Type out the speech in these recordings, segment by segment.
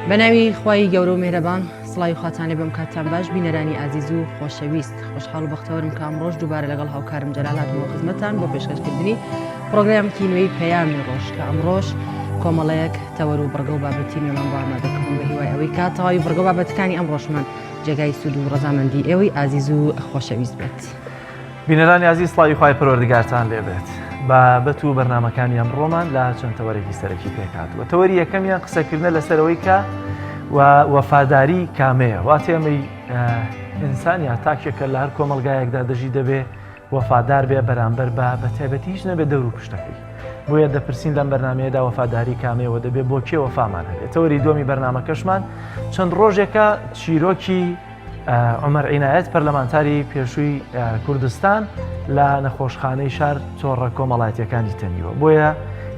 بەناوی خوای گەورە و میهرەبان سڵاوی و خاتانێ بەم کاتتان باش بینەرانی ئازیز و خۆشەویست خۆشحاڵ و بەختەوەرم کە ئەمڕۆژ دووبارە لەگەڵ هاوکارم جەلال هاتمەوە خزمەتتان بۆ پێشکەشکردنی پرۆگرامێکی نوێی پەیامی ڕۆژ کە ئەمڕۆژ کۆمەڵەیەک تەوەر و بڕگە و بابەتی نوێمان بۆ ئامادەکردوون بە هیوای ئەوەی کاتەواوی بڕگە و بابەتەکانی ئەمڕۆژمان جێگای سوود و ڕەزامەندی ئێوەی ئازیز و خۆشەویست بێت. بینەرانی عزیز سڵاوی خوای پەروەردگارتان لێبێت. بابەت و بەرنامەکانی ئەمڕۆمان لە چەند تەوەرێکی سەرەکی پێکهاتووە. تەوەری یەکەمیان قسەکردنە لەسەرەوەی کە وەفاداری کامەیە، واتە ئەمەی ئینسان یا تاکێکە لە هەر کۆمەلگایەکدا دەژی دەبێ وەفادار بێ بەرامبەر بە بەتایبەتی هیچ نەبێت دەور و پشتەکەی. بۆیە دەپرسین لەم بەرنامەیەدا وەفاداری کامەیەوە دەبێ بۆ کێ وەفامان هەبێت. تەوەری دووەمی بەرنامەکەشمان چەند ڕۆژێکە چیرۆکی عومەر عینایەت پەرلەمانتاری پێشووی کوردستان لە نەخۆشخانەی شار چۆڕە کۆمەڵایەتیەکانی تەنیوە. بۆیە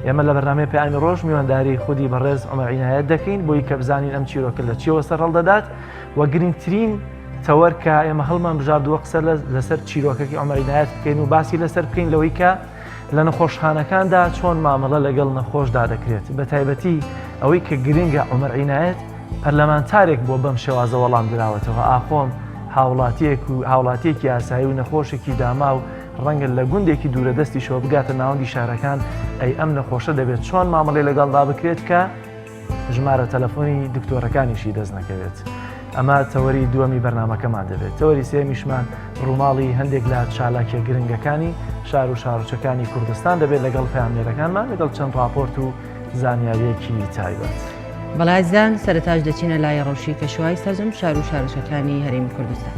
ئێمە لە بەرنامەی پەیامی ڕۆژ میوانداری خودی بەڕێز عومەر عینایەت دەکەین بۆی کە بزانین ئەم چیرۆکە لە چیەوە سەر هەڵدەدات و گرنگترین تەوەر کە ئێمە هەڵمان بژاردووە قسە لەسەر چیرۆکەکی عومەر عینایەت بکەین و باسی لەسەر بکەین لەوەی کە لە نەخۆشخانەکاندا چۆن مامەڵە لەگەڵ نەخۆشدا دەکرێت. بە تایبەتی ئەوەی کە گرنگە عومەر عینایەت پەرلەمانتارێک بۆ بەم شێوازە وەڵام دراوەتەوە. ئاخۆم هاوڵاتیەکی ئاسایی و نەخۆشێکی داما و ڕەنگە لە گوندێکی دوورەدەستیشەوە بگاتە ناوەندی شارەکان ئەی ئەم نەخۆشە دەبێت چۆن مامەڵەی لەگەڵدا بکرێت کە ژمارە تەلەفۆنی دکتۆرەکانیشی دەست نەکەوێت. ئەمە تەوەری دووەمی بەرنامەکەمان دەبێت. تەوەری سێمیشمان ڕووماڵی هەندێک لە چالاکیە گرنگەکانی شار و شارۆچەکانی کوردستان دەبێت لەگەڵ پەیامنێرەکانمان لەگەڵ چەند راپۆرت و زانیاریەکی تایبەت. بەڵایزان سەرەتاش دەچینە لای ڕەوشی کەشوهای سەرجەم شار و شارۆچەکانی هەرێمی کوردستان.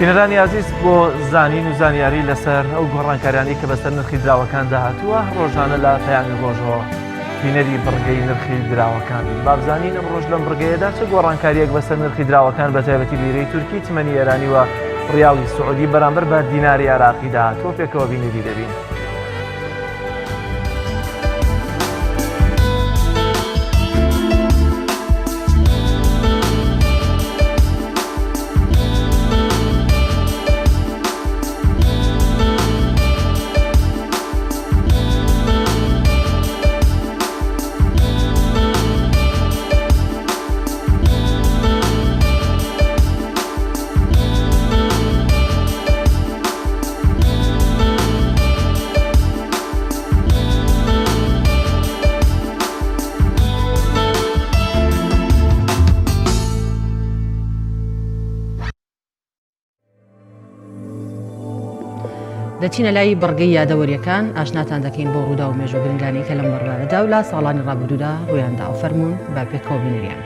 بینەرانی عزیز بۆ زانین و زانیاری لەسەر ئەو گۆڕانکاریانی کە بەسەر نرخی دراوەکان داهاتووە ڕۆژانە لە پەیامی ڕۆژەوە بینەری بڕگەی نرخی دراوەکان بابزانین ئەم ڕۆژ لەم بڕگەیەدا چه گۆڕانکاریەک بەسەر نرخی دراوەکان بە تایبەتی لیرەی تورکی تمەنی ئێرانی و ڕیاڵی سعودی بەرامبەر بە دیناری عێراقی داهاتوە پێکەوە بینەری دەبین. دەچینە لای بڕگەی یادەوەریەکان ئاشناتان دەکەین بۆ ڕوودا و مێژوە گرنگانی کە لەم بەڕێوەدا و لە ساڵانی ڕابردوودا ڕوویاندا و فەرمونون با پێکەوە بینەریان.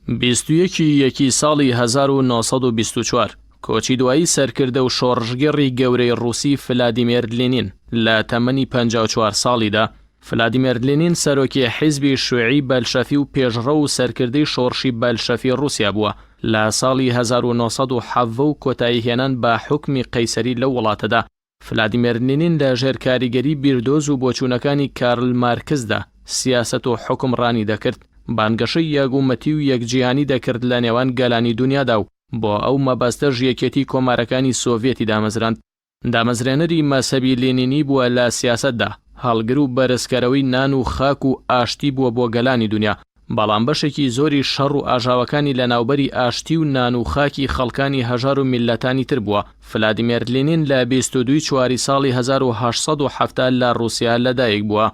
21 ساڵی 1924 کۆچی دوایی سەرکردە و شۆڕژگەڕی گەورەی ڕووسی ڤلادیمیر لێنین لە تەمەنی 54 ساڵیدا ڤلادیمیر لێنین سەرۆکی حیزبی شوێعی بەلشەفی و پێشڕە و سەرکردەی شۆڕشی بەلشەفی ڕووسیا بووە. لە ساڵی 1970 و کۆتایی هێنان بە حکمی قەیسەری لەو وڵاتەدا ڤلادیمێر لێنین لە ژێر کاریگەری بیردۆز و بۆچوونەکانی کارل مارکسدا سیاسەت و حکمڕانی دەکرد، بانگەشەی یەکگومەتی و یەکجیهانی دەکرد لە نێوان گەلانی دنیادا و بۆ ئەو مەبەستە ژیەکێتی کۆمارەکانی سۆڤێتی دامەزراند. دامەزرێنەری مەسەبی لێنینی بووە لە سیاسەتدا، هەڵگر و بەرزکەرەوەی نان و خاک و ئاشتی بووە بۆ گەلانی دنیا، بەڵام بەشێکی زۆری شەڕ و ئاژاوەکانی لە ناوبەری ئاشتی و نان و خاکی خەڵکانی هەژار و میلەتانی تر بووە. ڤلادیمێر لێنین لە 22 چواری ساڵی 1870 لە ڕووسیا لەدایک بووە.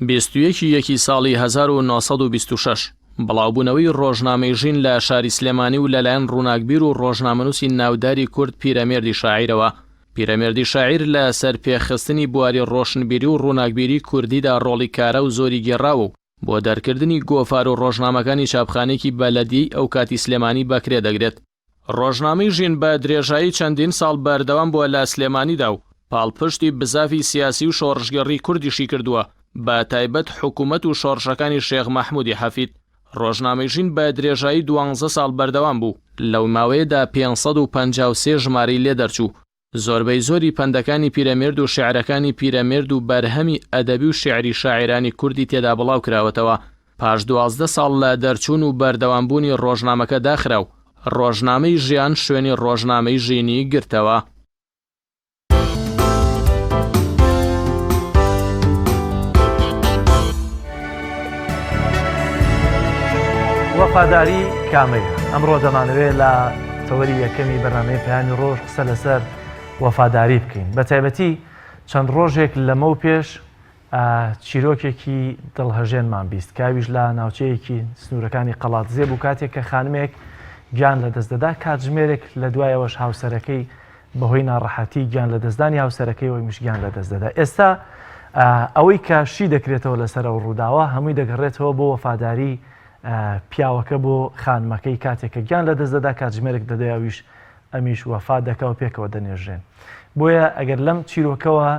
21 ساڵی 1926 بڵاوبوونەوەی ڕۆژنامەی ژین لە شاری سلێمانی و لەلایەن ڕووناکبیر و ڕۆژنامەنووسی ناوداری کورد پیرەمێردی شاعیرەوە. پیرەمێردی شاعیر لە سەرپێخستنی بواری ڕۆشنبیری و ڕووناکبیری کوردیدا ڕۆڵی کارە و زۆری گێڕاوە و بۆ دەرکردنی گۆفار و ڕۆژنامەکانی چاپخانێکی بەلەدی ئەو کاتی سلێمانی بەکرێ دەگرێت. ڕۆژنامەی ژین بە درێژایی چەندین ساڵ بەردەوام بووە لە سلێمانیدا و پاڵپشتی بزافی سیاسی و شۆڕژگەڕی کوردیشی کردووە، بە تایبەت حکوومەت و شۆڕشەکانی شێخ مەحموودی حەفید. ڕۆژنامەی ژین بە درێژایی 12 ساڵ بەردەوام بوو، لەو ماوەیەدا 553 ژمارەی لێ دەرچوو. زۆربەی زۆری پەندەکانی پیرەمێرد و شێعرەکانی پیرەمێرد و بەرهەمی ئەدەبی و شێعری شاعرانی کوردی تێدا بڵاو کراوەتەوە. پاش 12 ساڵ لە دەرچوون و بەردەوامبوونی ڕۆژنامەکە داخرا و ڕۆژنامەی ژیان شوێنی ڕۆژنامەی ژینی گرتەوە. وەفاداری کامەیە؟ ئەمڕۆ دەمانەوێت لە تەوەری یەکەمی بەرنامەی پەیامی ڕۆژ قسە لەسەر وەفاداری بکەین. بە تایبەتی چەند ڕۆژێک لەمە و پێش چیرۆکێکی دڵهەژێنمان بیست، کاویش لە ناوچەیەکی سنوورەکانی قەڵاتزێ بوو، کاتێک کە خانمێک گیان لە دەستدەدا، کاتژمێرێک لە دوایەوەش هاوسەرەکەی بەهۆی ناڕەحەتی گیان لە دەستدانی هاوسەرەکەی وەی مشگیان لە دەستدەدا. ئێستا ئەوەی کە شی دەکرێتەوە لەسەر ئەو ڕووداوە هەمووی دەگەڕێتەوە بۆ وەفاداری پیاوەکە بۆ خانمەکەی کاتێککە گیان لە دەستدەدا، کاتژمێرێک دەدەیاویش ئەمیش وەفا دەکەوە پێکەوە دەنێژێن. بۆیە ئەگەر لەم چیرۆکەوە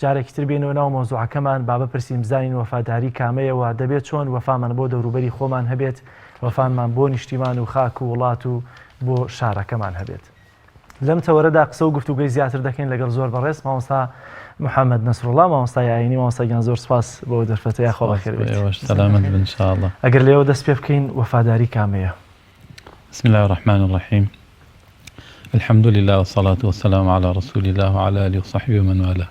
جارێکی تر بێنەوە ناو مۆزوعەکەمان با بپرسیم زانین وەفاداری کامەیەوە، دەبێت چۆن وەفامان بۆ دەوروبەری خۆمان هەبێت، وەفامان بۆ نیشتیمان و خاک و وڵات و بۆ شارەکەمان هەبێت. لەم تەوەرەدا قسە و گفتوگوی زیاتر دەکەین لەگەڵ زۆر بەڕێز مامۆستا محەممەد نەسڕوڵڵا، مامۆستای ئاینی. مامۆستاگیان زۆر سپاس بۆ دەرفەتەیە، خۆ بەخێر بێت. سلامت بن إن شاء الله. ئەگەر لێوە دەست پێ بکەین وەفاداری کامەیە؟ بسم الله الرحمن الرحيم. الحمد لله والصلاة والسلام على رسول الله وعلى آله وصحبه ومن والاه.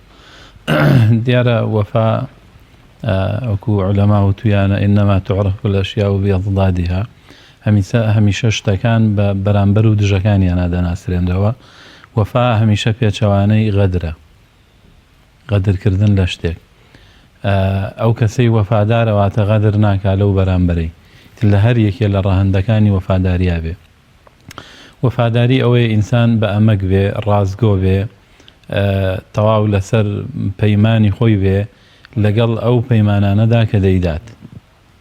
دیارە وەفا وەکو علەما وتویانە إنما تعرف الأشياء بأضدادها، هەمیشە شتەکان بە بەرامبەر و دژەکانیانە دەناسرێنەوە. وەفا هەمیشە پێچەوانەی غەدرە، غەدرکردن لە شتێک. ئەو کەسەی وەفادارەواتە غەدر ناکا لەو بەرامبەرەی لە هەر یەکێ لە ڕاهەندەکانی وەفاداریە بێ. وەفاداری ئەوەیە ئینسان بە ئەمەک بێ، ڕازگۆ بێ، تەواو لەسەر پەیمانی خۆی بێ لەگەڵ ئەو پەیمانانەدا کە دەیدات،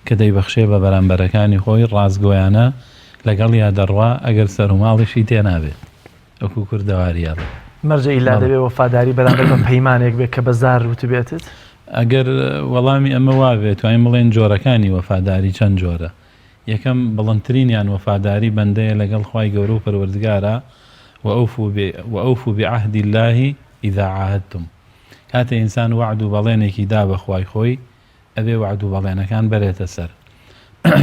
کە دەیبەخشێ بە بەرامبەرەکانی خۆی، ڕازگۆیانە لەگەڵ یا دەڕوا ئەگەر سەر و ماڵیشی تێنابێت، وەکو کوردەواریە بێ. مەرجە ئیلا دەبێ وەفاداری بەرامبەر بە پەیمانێک بێت کە بەزار وتبێتت؟ ئەگەر وەڵامی ئەمە وابێت توانین بڵێن جۆرەکانی وەفاداری چەند جۆرە. یەکەم بڵندترینیان وەفاداری بەندەیە لەگەڵ خوای گەورە و پەروەردگارە، وأوفوا بعهد الله إذا عاهدتم. کاتە ئینسان وعد و بەڵێنێکی دا بە خوای خۆی، ئەبێ وعد و بەڵێنەکان بەرێتە سەر.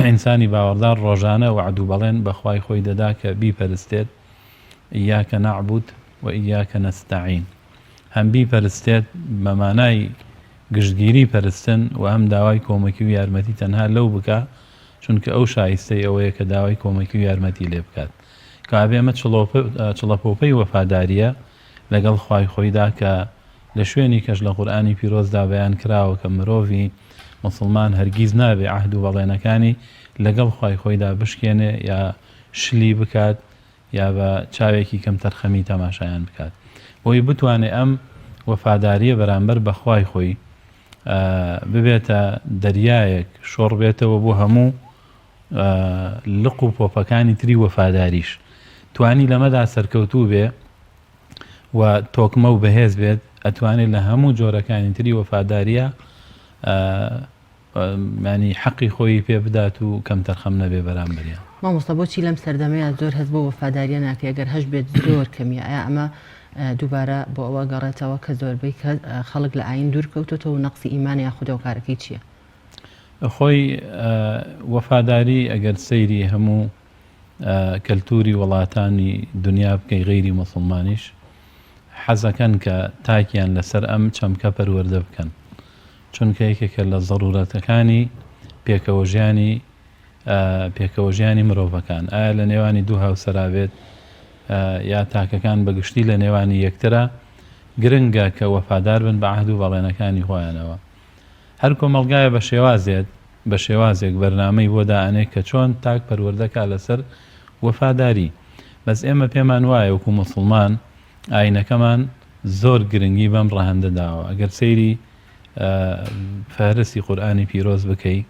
ئینسانی باوەڕدار ڕۆژانە وعد و بەڵێن بە خوای خۆی دەدا کە بیپەرستێت، إياك نعبد وإياك نستعين. هەم بیپەرستێت بە مانای گشتگیری پەرستن و هەم داوای کۆمەکی و یارمەتی تەنها لەو بکە چونکە ئەو شایستەی ئەوەیە کە داوای کۆمەکی و یارمەتی لێ بکات. کابێ ئەمە چڵەپۆپەی وەفاداریە لەگەڵ خوای خۆیدا کە لە شوێنی کەش لە قورئانی پیرۆزدا بەیان کراوە کە مرۆڤی مسلمان هەرگیز نابێ عەهد و بەڵێنەکانی لەگەڵ خوای خۆیدا بشکێنێ یا شلی بکات یا بە چاوێکی کەم تەرخەمی تەماشایان بکات. بۆی بتوانێ ئەم وەفاداریە بەرامبەر بە خوای خۆی ببێتە دەریایەک شۆڕ بێتەوە بۆ هەموو لق و پۆپەکانی تری وەفاداریش، توانی لەمەدا سەرکەوتوو بێ و تۆکمە و بەهێز بێت، ئەتوانێت لە هەموو جۆرەکانی تری وەفاداریە ینی حەقی خۆی پێ بدات و کەم تەرخەم نەبێ بەرامبەریان. مامۆستا بۆچی لەم سەردەمەیە زۆر هەست بۆ وەفاداریە ناکە ئەگەر هەش بێت زۆر کەمیە ئایا ئەمە دووبارە بۆ ئەوە گەڕێتەوە کە زۆربەی خەڵک لە ئاین دوور کەوتۆتەوە و نەقسی ئیمانی یاخودە و کارەکەی چییە؟ خۆی وەفاداری ئەگەر سەیری هەموو کەلتوری وڵاتانی دنیا بکەی غەیری موسڵمانیش حەزەکەن کە تاکیان لەسەر ئەم چەمکە پەروەردە بکەن چونکە یەکێکە لە ضرورەتەکانی پێکەوە ژیانی مرۆڤەکان ئایا لە نێوانی دوو هاوسەرابێت یا تاکەکان بەگشتی لە نێوانی یەکترە گرنگە کە وەفادار بن بە عەهد و بەڵێنەکانی خۆیانەوە هەر کۆمەڵگایە بە شێوازێک بەرنامەی بۆ دائەنێ کە چۆن تاک پەروەردەکە لەسەر وەفاداری بەس ئێمە پێمان وایە وەکو موسڵمان ئاینەکەمان زۆر گرنگی بەم ڕەهەندە داوە ئەگەر سەیری فهرستی قورئانی پیرۆز بکەی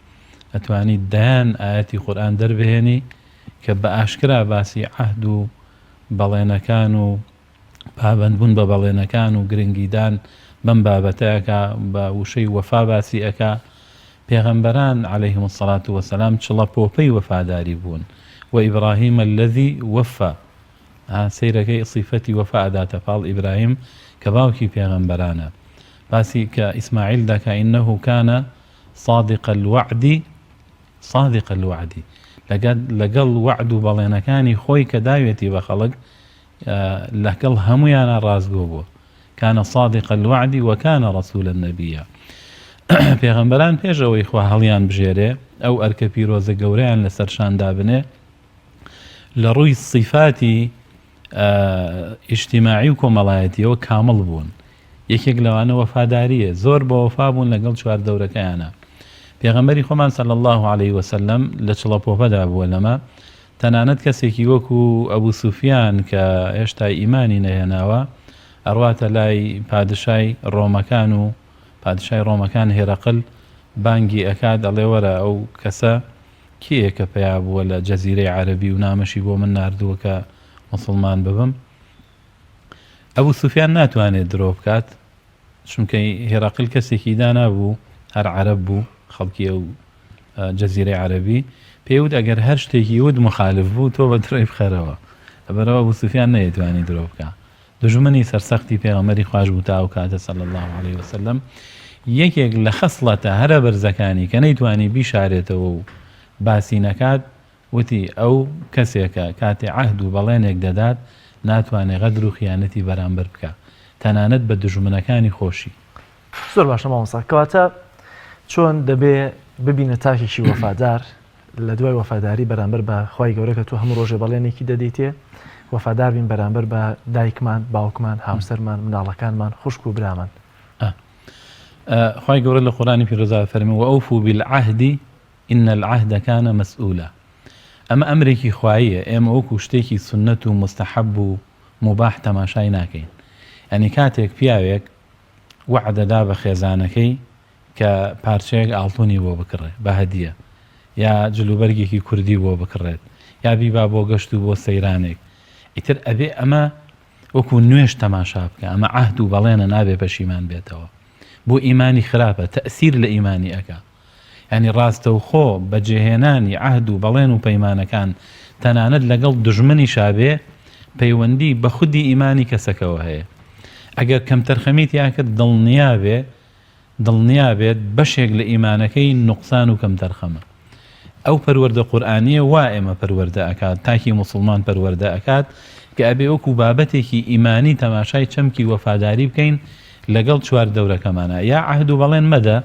ئەتوانی دایان ئاەتی قورئان دەربهێنی کە بە ئاشکرا باسی عەهد و بەڵێنەکان و پابەندبوون بە بەڵێنەکان و گرنگیدان بەم بابەتەیەکە بە وشەی وەفا باسی ئەکا پێغەمبەران عەلەیهیم السەڵات وەسەلام چڵەپۆپەی وەفاداری بوون و ئیبراهیم الذی وەفا سەیرەکەی صیفەتی وەفا ئەداتە پاڵ ئیبراهیم کە باوکی پێغەمبەرانە باسی کە ئیسماعیل دەکا ئینەهو کانە صادق الوعد لەگەڵ وعد و بەڵێنەکانی خۆی کە داوێتی بە خەڵک لەگەڵ هەمویانە ڕازگۆ بووە کانە صادق الوعد وكان رسولا نبيا پێغەمبەران پێشەوەی خوا هەڵیان بژێرێ ئەو ئەرکە پیرۆزە گەورەیان لەسەرشان دابنێ لە ڕووی صیفاتی ئیجتیماعی و کۆمەڵایەتیەوە کامڵ بوون یەکێک لەوانە وەفاداریە زۆر بە وەفا بوون لەگەڵ چواردەورەکەیانە پێغەمبەری خۆمان صلی الله عليه وسلم لە چڵەپۆپەدا بووە لەمە تەنانەت کەسێکی وەکو ئەبوو سوفیان کە هێشتا ئیمانی نەهێناوە ئەڕواتە لای پادشای ڕۆمەکان هێرەقل بانگی ئەکات دەڵێ وەرە ئەو کەسە کێیە کە پێیا بووە لە جەزیرەی عەرەبی و نامەشی بۆ من ناردووە کە موسڵمان ببم ئەبوو سوفیان ناتوانێت درۆ بکات چونکە هێرەقل کەسێکی دانابوو هەر عەرەب بوو خەڵکی ئەو جەزیرەی عەرەبی پێوت ئەگەر هەر شتێکی ود مخالف بوو تۆ بە درۆی بخەرەوە لەبەرەوە ئەبوو سوفیان نەیەتوانی درۆ بکات دژمنی سەرسەختی پێغەمبەری خواش بوو تا ئەو کاتە صلی الله عليه وسلم یەکێک لە خەسڵەتە هەرە بەرزەکانی کە نەیتوانی بیشارێتەوە و باسی نەکات وتی ئەو کەسێکە کاتێ عەهد و بەڵێنێک دەدات ناتوانێت غەدر و خیانەتی بەرامبەر بکات تەنانەت بە دژمنەکانی خۆشی زۆر باشە مامۆستا کەواتە چۆن دەبێ ببینە تاکێکی وەفادار لە دوای وەفاداری بەرامبەر بە خوای گەورە کە تۆ هەموو ڕۆژێ بەڵێنێکی دەدەیتێ وەفادار بین بەرامبەر بە دایکمان باوکمان هاوسەرمان منداڵەکانمان خوشک و برامان خوای گەورە لە قورئانی پیرۆزا فەرمی وەئوفوا بالعهد إن العهد كان مسئولا ئەمە ئەمرێکی خواییە ئێمە وەکو شتێکی سنەت و مستحب و مباح تەماشای ناکەین ئەنی کاتێک پیاوێک وعدەدا بە خێزانەکەی کە پارچەیەک ئاڵتونی بۆ بکڕێ بە هەدیە یا جلوبەرگێکی کوردی بۆ بکڕێت یا بیبا بۆ گەشت و بۆ سەیرانێک ئیتر ئەبێ ئەمە وەکو نوێش تەماشا بکە ئەمە عەهد و بەڵێنە نابێ پەشیمان بێتەوە بۆ ئیمانی خراپە تەئسیر لە ئیمانی ئەکا ینی ڕاستەوخۆ بەجێهێنانی عەهد و بەڵێن و پەیمانەکان تەنانەت لەگەڵ دژمنی شابێ پەیوەندی بە خودی ئیمانی کەسەکەوە هەیە ئەگەر کەم تەرخەمیت یا کرد دڵنیا بێت بەشێک لە ئیمانەکەی نوقسان و کەم تەرخەمە ئەو پەروەردە قورئانیە وا ئێمە پەروەردە ئەکات تاکی موسڵمان پەروەردە ئەکات کە ئەبێ وەکو بابەتێکی ئیمانی تەماشای چەمکی وەفاداری بکەین لەگەڵ چواردەورەکەمانە یا عەهد و بەڵێن مەدە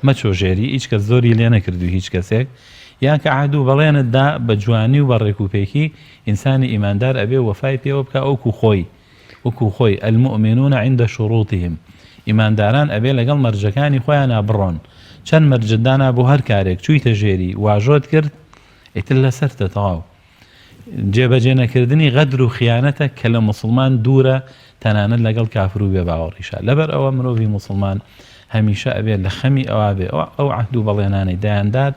مەچۆژێری هیچ کەس زۆری لێ نەکردو هیچ کەسێک یا کە عەهد و بەڵێنتدا بە جوانی و بە ڕێکوپێکی ئینسانی ئیماندار ئەبێ وەفای پێوە بکە وەکو خۆی المؤمنون عند شروطهم ئیمانداران ئەبێ لەگەڵ مەرجەکانی خۆیانە بڕۆن چەند مەرجدانا بۆ هەر کارێک چوویتە ژێری واژۆت کرد ئیتر لەسەرتە تەواو جێبەجێ نەکردنی غەدر و خیانەتە کە لە موسڵمان دوورە تەنانەت لەگەڵ کافر و بێ باوەڕیشە لەبەر ئەوە مرۆڤی موسڵمان هەمیشە ئەبێ لە خەمی ئەوە بێ ئەو عەهد و بەڵێنانەی دایانداد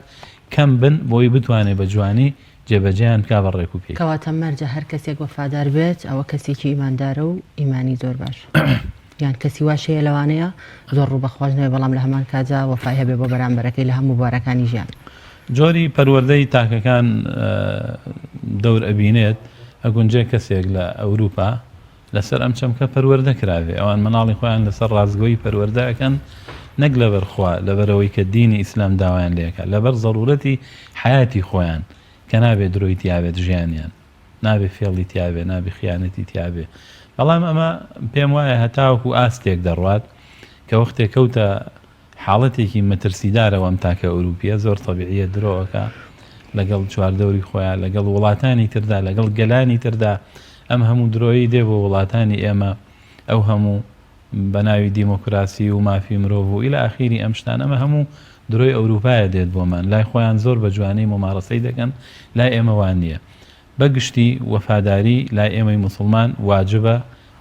کەم بن بۆی بتوانێت بە جوانی جێبەجێیان بکا بە ڕێکوپێک کەواتە مەرجە هەر کەسێک وەفادار بێت ئەوە کەسێکی ئیماندارە و ئیمانی زۆر باش یان کەسی واشەیە لەوانەیە زۆر ڕوو بەخواش نەوێ بەڵام لە هەمان کاجا وەفای هەبێ بۆ بەرامبەرەکەی لە هەموو بوارەکانی ژیان جۆری پەروەردەی تاکەکان دەور ئەبینێت ئەگونجێ کەسێک لە ئەوروپا لەسەر ئەم چەمکە پەروەردە کراوێ ئەوان مناڵی خۆیان لەسەر ڕازگۆیی پەروەردەکەن نەک لەبەرخوا لەبەرەوەی کە دینی ئیسلام داوایان لێکە لەبەر ضرورەتی حیاتی خۆیان کە نابێت درۆی تیاوێت ژیانیان نابێ فێڵی تیاوێ نابێ خیانەتی تیاوێ بەڵام ئەمە پێم وایە هەتاوەکو ئاستێک دەڕوات کە وەختێک کەوتە حاڵەتێکی مەترسیدارەوە ئەم تاکە ئەوروپیە زۆر تەبیعیە درۆەکە لەگەڵ چواردەوری خۆیان لەگەڵ وڵاتانی تردا لەگەڵ گەلانی تردا ئەم هەموو درۆیی دێ بۆ وڵاتانی ئێمە ئەو هەموو بەناوی دیموکراسی و مافی مرۆڤ و ئیلە ئاخیری ئەم شتان ئەمە هەموو درۆی ئەوروپایە دێت بۆمان لای خۆیان زۆر بە جوانەی ممارەسەی دەکەن لای ئێمەوان نییە بەگشتی وەفاداری لای ئێمەی موسڵمان واجبە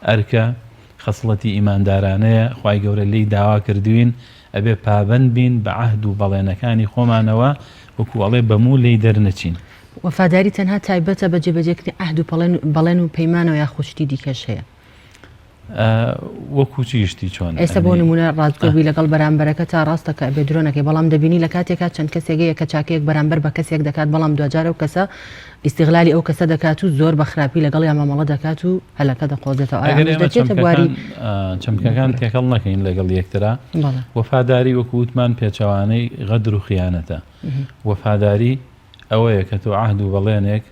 ئەرکە خەسڵەتی ئیماندارانەیە خوای گەورە لی داوا کردوین ئەبێ پابەند بین بە عەهد و بەڵێنەکانی خۆمانەوە وەکو ئەڵێ بەموو لی دەرنەچین وەفاداری تەنها تایبەتە بە جێبەجێکردنی عەهد و بەڵێن و پەیمانەوە یا خوشتی دیکەش هەیە وەکو چیشتی چۆن ئێستا بۆ نمونە ڕازگۆبی لەگەڵ بەرامبەرەکە تا ڕاستە کە بێ درۆنەکەی بەڵام دەبینی لە کاتێکا چەند کەسێکەیە کە چاکەیەک بەرامبەر بە کەسێک دەکات بەڵام دوجارە و کەسە ئیستیغلالی ئەو کەسە دەکات و زۆر بە خراپی لەگەڵ یا مامەڵە دەکات و هەلەکە دەقۆزێتەوە ئەگەر بواری چەمکەکان تێکەڵ نەکەین لەگەڵ یەکترا وەفاداری وەکو وتمان پێچەوانەی غەدر و خیانەتە وەفاداری ئەوەیە کە تۆ عەهد و بەڵێنێک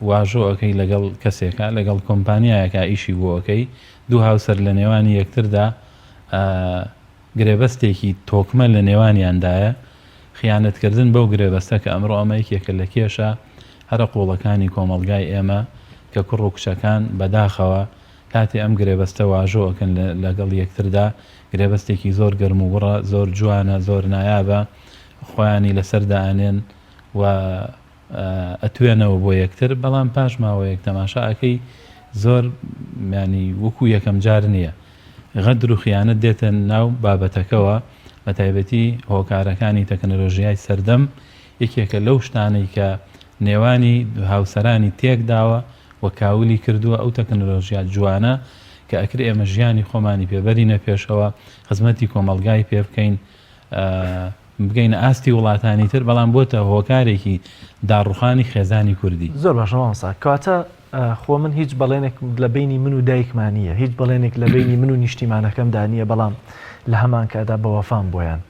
واژۆەکەی لەگەڵ کەسێکە لەگەڵ کۆمپانیایەکە ئیشی بۆەکەی دوو هاوسەر لە نێوانی یەکتردا گرێبەستێکی تۆکمە لە نێوانیاندایە خیانەتکردن بەو گرێبەستە کە ئەمڕۆ ئەمە یەکێکە لە کێشە هەرە قوڵەکانی کۆمەڵگای ئێمە کە کوڕ و کچەکان بەداخەوە کاتێ ئەم گرێبەستە واژۆەکەن لەگەڵ یەکتردا گرێبەستێکی زۆر گەرم و وڕە زۆر جوانە زۆر نایابە خۆیانی لەسەردانێن و ئەتوێنەوە بۆ یەکتر بەڵام پاش ماوەیەک تەماشاکەی زۆر ینی وەکو یەکەم جار نییە غەدر و خیانەت دێتە ناو بابەتەکەەوە بە تایبەتی هۆکارەکانی تەکنۆلۆژیای سەردەم یەکێکە لەو شتانەی کە نێوانی هاوسەرانی تێکداوە و کاولی کردووە ئەو تەکنۆلۆژیات جوانە کە ئەکر ئێمە ژیانی خۆمانی پێبەرینە پێشەوە خزمەتی کۆمەڵگای پێ بکەین بگەینە ئاستی وڵاتانی تر بەڵام بۆتە هۆکارێکی داڕوخانی خێزانی کوردی زۆر باشە مامۆستا کەواتە خۆ من هیچ بەڵێنێک لە بینی من و دایکمانیە هیچ بەڵێنێک لە بینی من و نیشتیمانەکەم دانیە بەڵام لە هەمان کادا بە وەفام بۆیان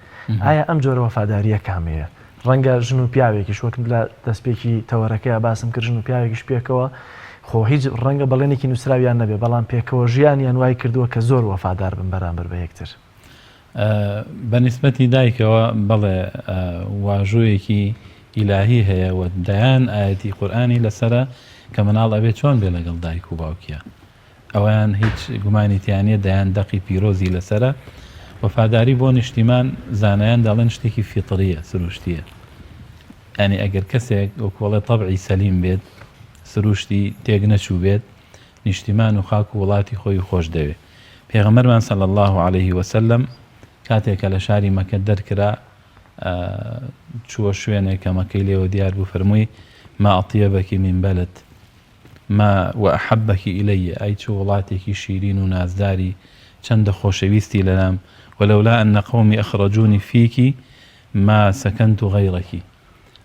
ئایا ئەم جۆرە وەفاداریە کامەیە ڕەنگە ژن و پیاوێکی شوەکم لە دەستپێکی تەوەرەکەی باسم کرد ژن و پیاوێکیش پێکەوە خۆ هیچ ڕەنگە بەڵێنێکی نووسراویان نەبێ بەڵام پێکەوە ژیانیان وای کردووە کە زۆر وەفادار بن بەرامبەر بە یەکتر بەنسبەتی دایکەوە بەڵێ واژۆیەکی ئیلاهی هەیە و دەیان ئاەتی قورئانی لەسرە کە مناڵ ئەبێ چۆن بێ لەگەڵ دایک و باوکیە ئەویان هیچ گومانیتیانە دەیان دەقی پیرۆزی لەسرە وەفاداری بۆ نیشتیمان زانایان دەڵێن شتێکی فیتریە سروشتیە ئەنی ئەگەر کەسێک وەکوڵێ تەبعی سەلیم بێت سروشتی تێک نەچوو بێت نیشتیمان و خاک و وڵاتی خۆی خۆش دەوێت پێغەمبەرمان صلی الله عليه وسلم کاتێکە لە شاری مەکە دەرکرا چووە شوێنێک کە مەکەی لێوە دیار بوو فەرمووی ما ئەطیبەکی من بەلد ما وأحبەکی ئیلەیە ئەی چوو وڵاتێکی شیرین و نازداری چەندە خۆشەویستی لەلام ولولا أن قومي أخرجوني فيك ما سكنت غيرك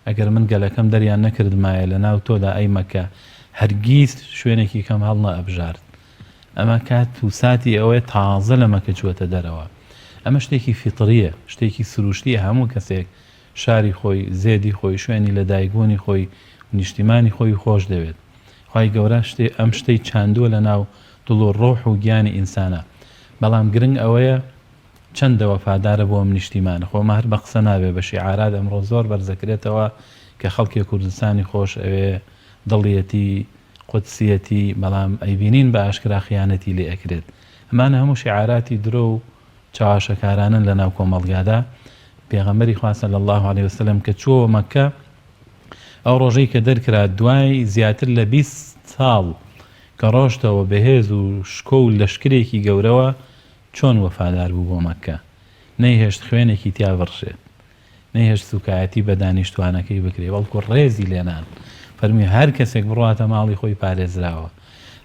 ئەگەر من گەلەکەم دەریان نەکردمایە لە ناو تۆدا ئەی مەکە هەرگیز شوێنێکی کەم هەڵ ئەبژارد ئەمە کات و ساتی ئەوەیە تازە لە مەکە چووەتە دەرەوە ئەمە شتێکی فیتریە شتێکی سروشتیە هەموو کەسێک شاری خۆی زێدی خۆی شوێنی لە دایگۆنی خۆی نیشتیمانی خۆی خۆش دەوێت خی گەورە ئەم شتەی چاندووە لە ناو دڵ و ڕۆح و گیانی ئینسانە بەڵام گرنگ ئەوەیە چەندە وەفادارە بۆ ئەم نیشتیمانە خۆمە هەر بە قسە نابێ بە شیعارات ئەمڕۆ زۆر بەرزەکرێتەوە کە خەڵکی کوردستانی خۆش ئەوێ دڵیەتی قودسیەتی بەڵام ئەیبینین بە ئاشکرا خیانەتی لێ ئەکرێت ئەمانە هەموو شیعاراتی درۆ و چاواشەکارانن لە ناو کۆمەڵگادا پێغەمبەری خوا صلی الله عليه وسلم کە چووە مەکە ئەو ڕۆژەی کە دەرکرا دوای زیاتر لە 20 ساڵ کە ڕۆشتەوە بەهێز و شکۆ و لەشکرێکی گەورەوە چۆن وەفادار بوو بۆ مەکە نەیهێشت خوێنێکی تیا بڕشێت نەیهێشت سوکایەتی بە دانیشتوانەکەی بکرێ بەڵکو ڕێزی لێنان فەرمی هەر کەسێک بڕواتە ماڵی خۆی پارێزراوە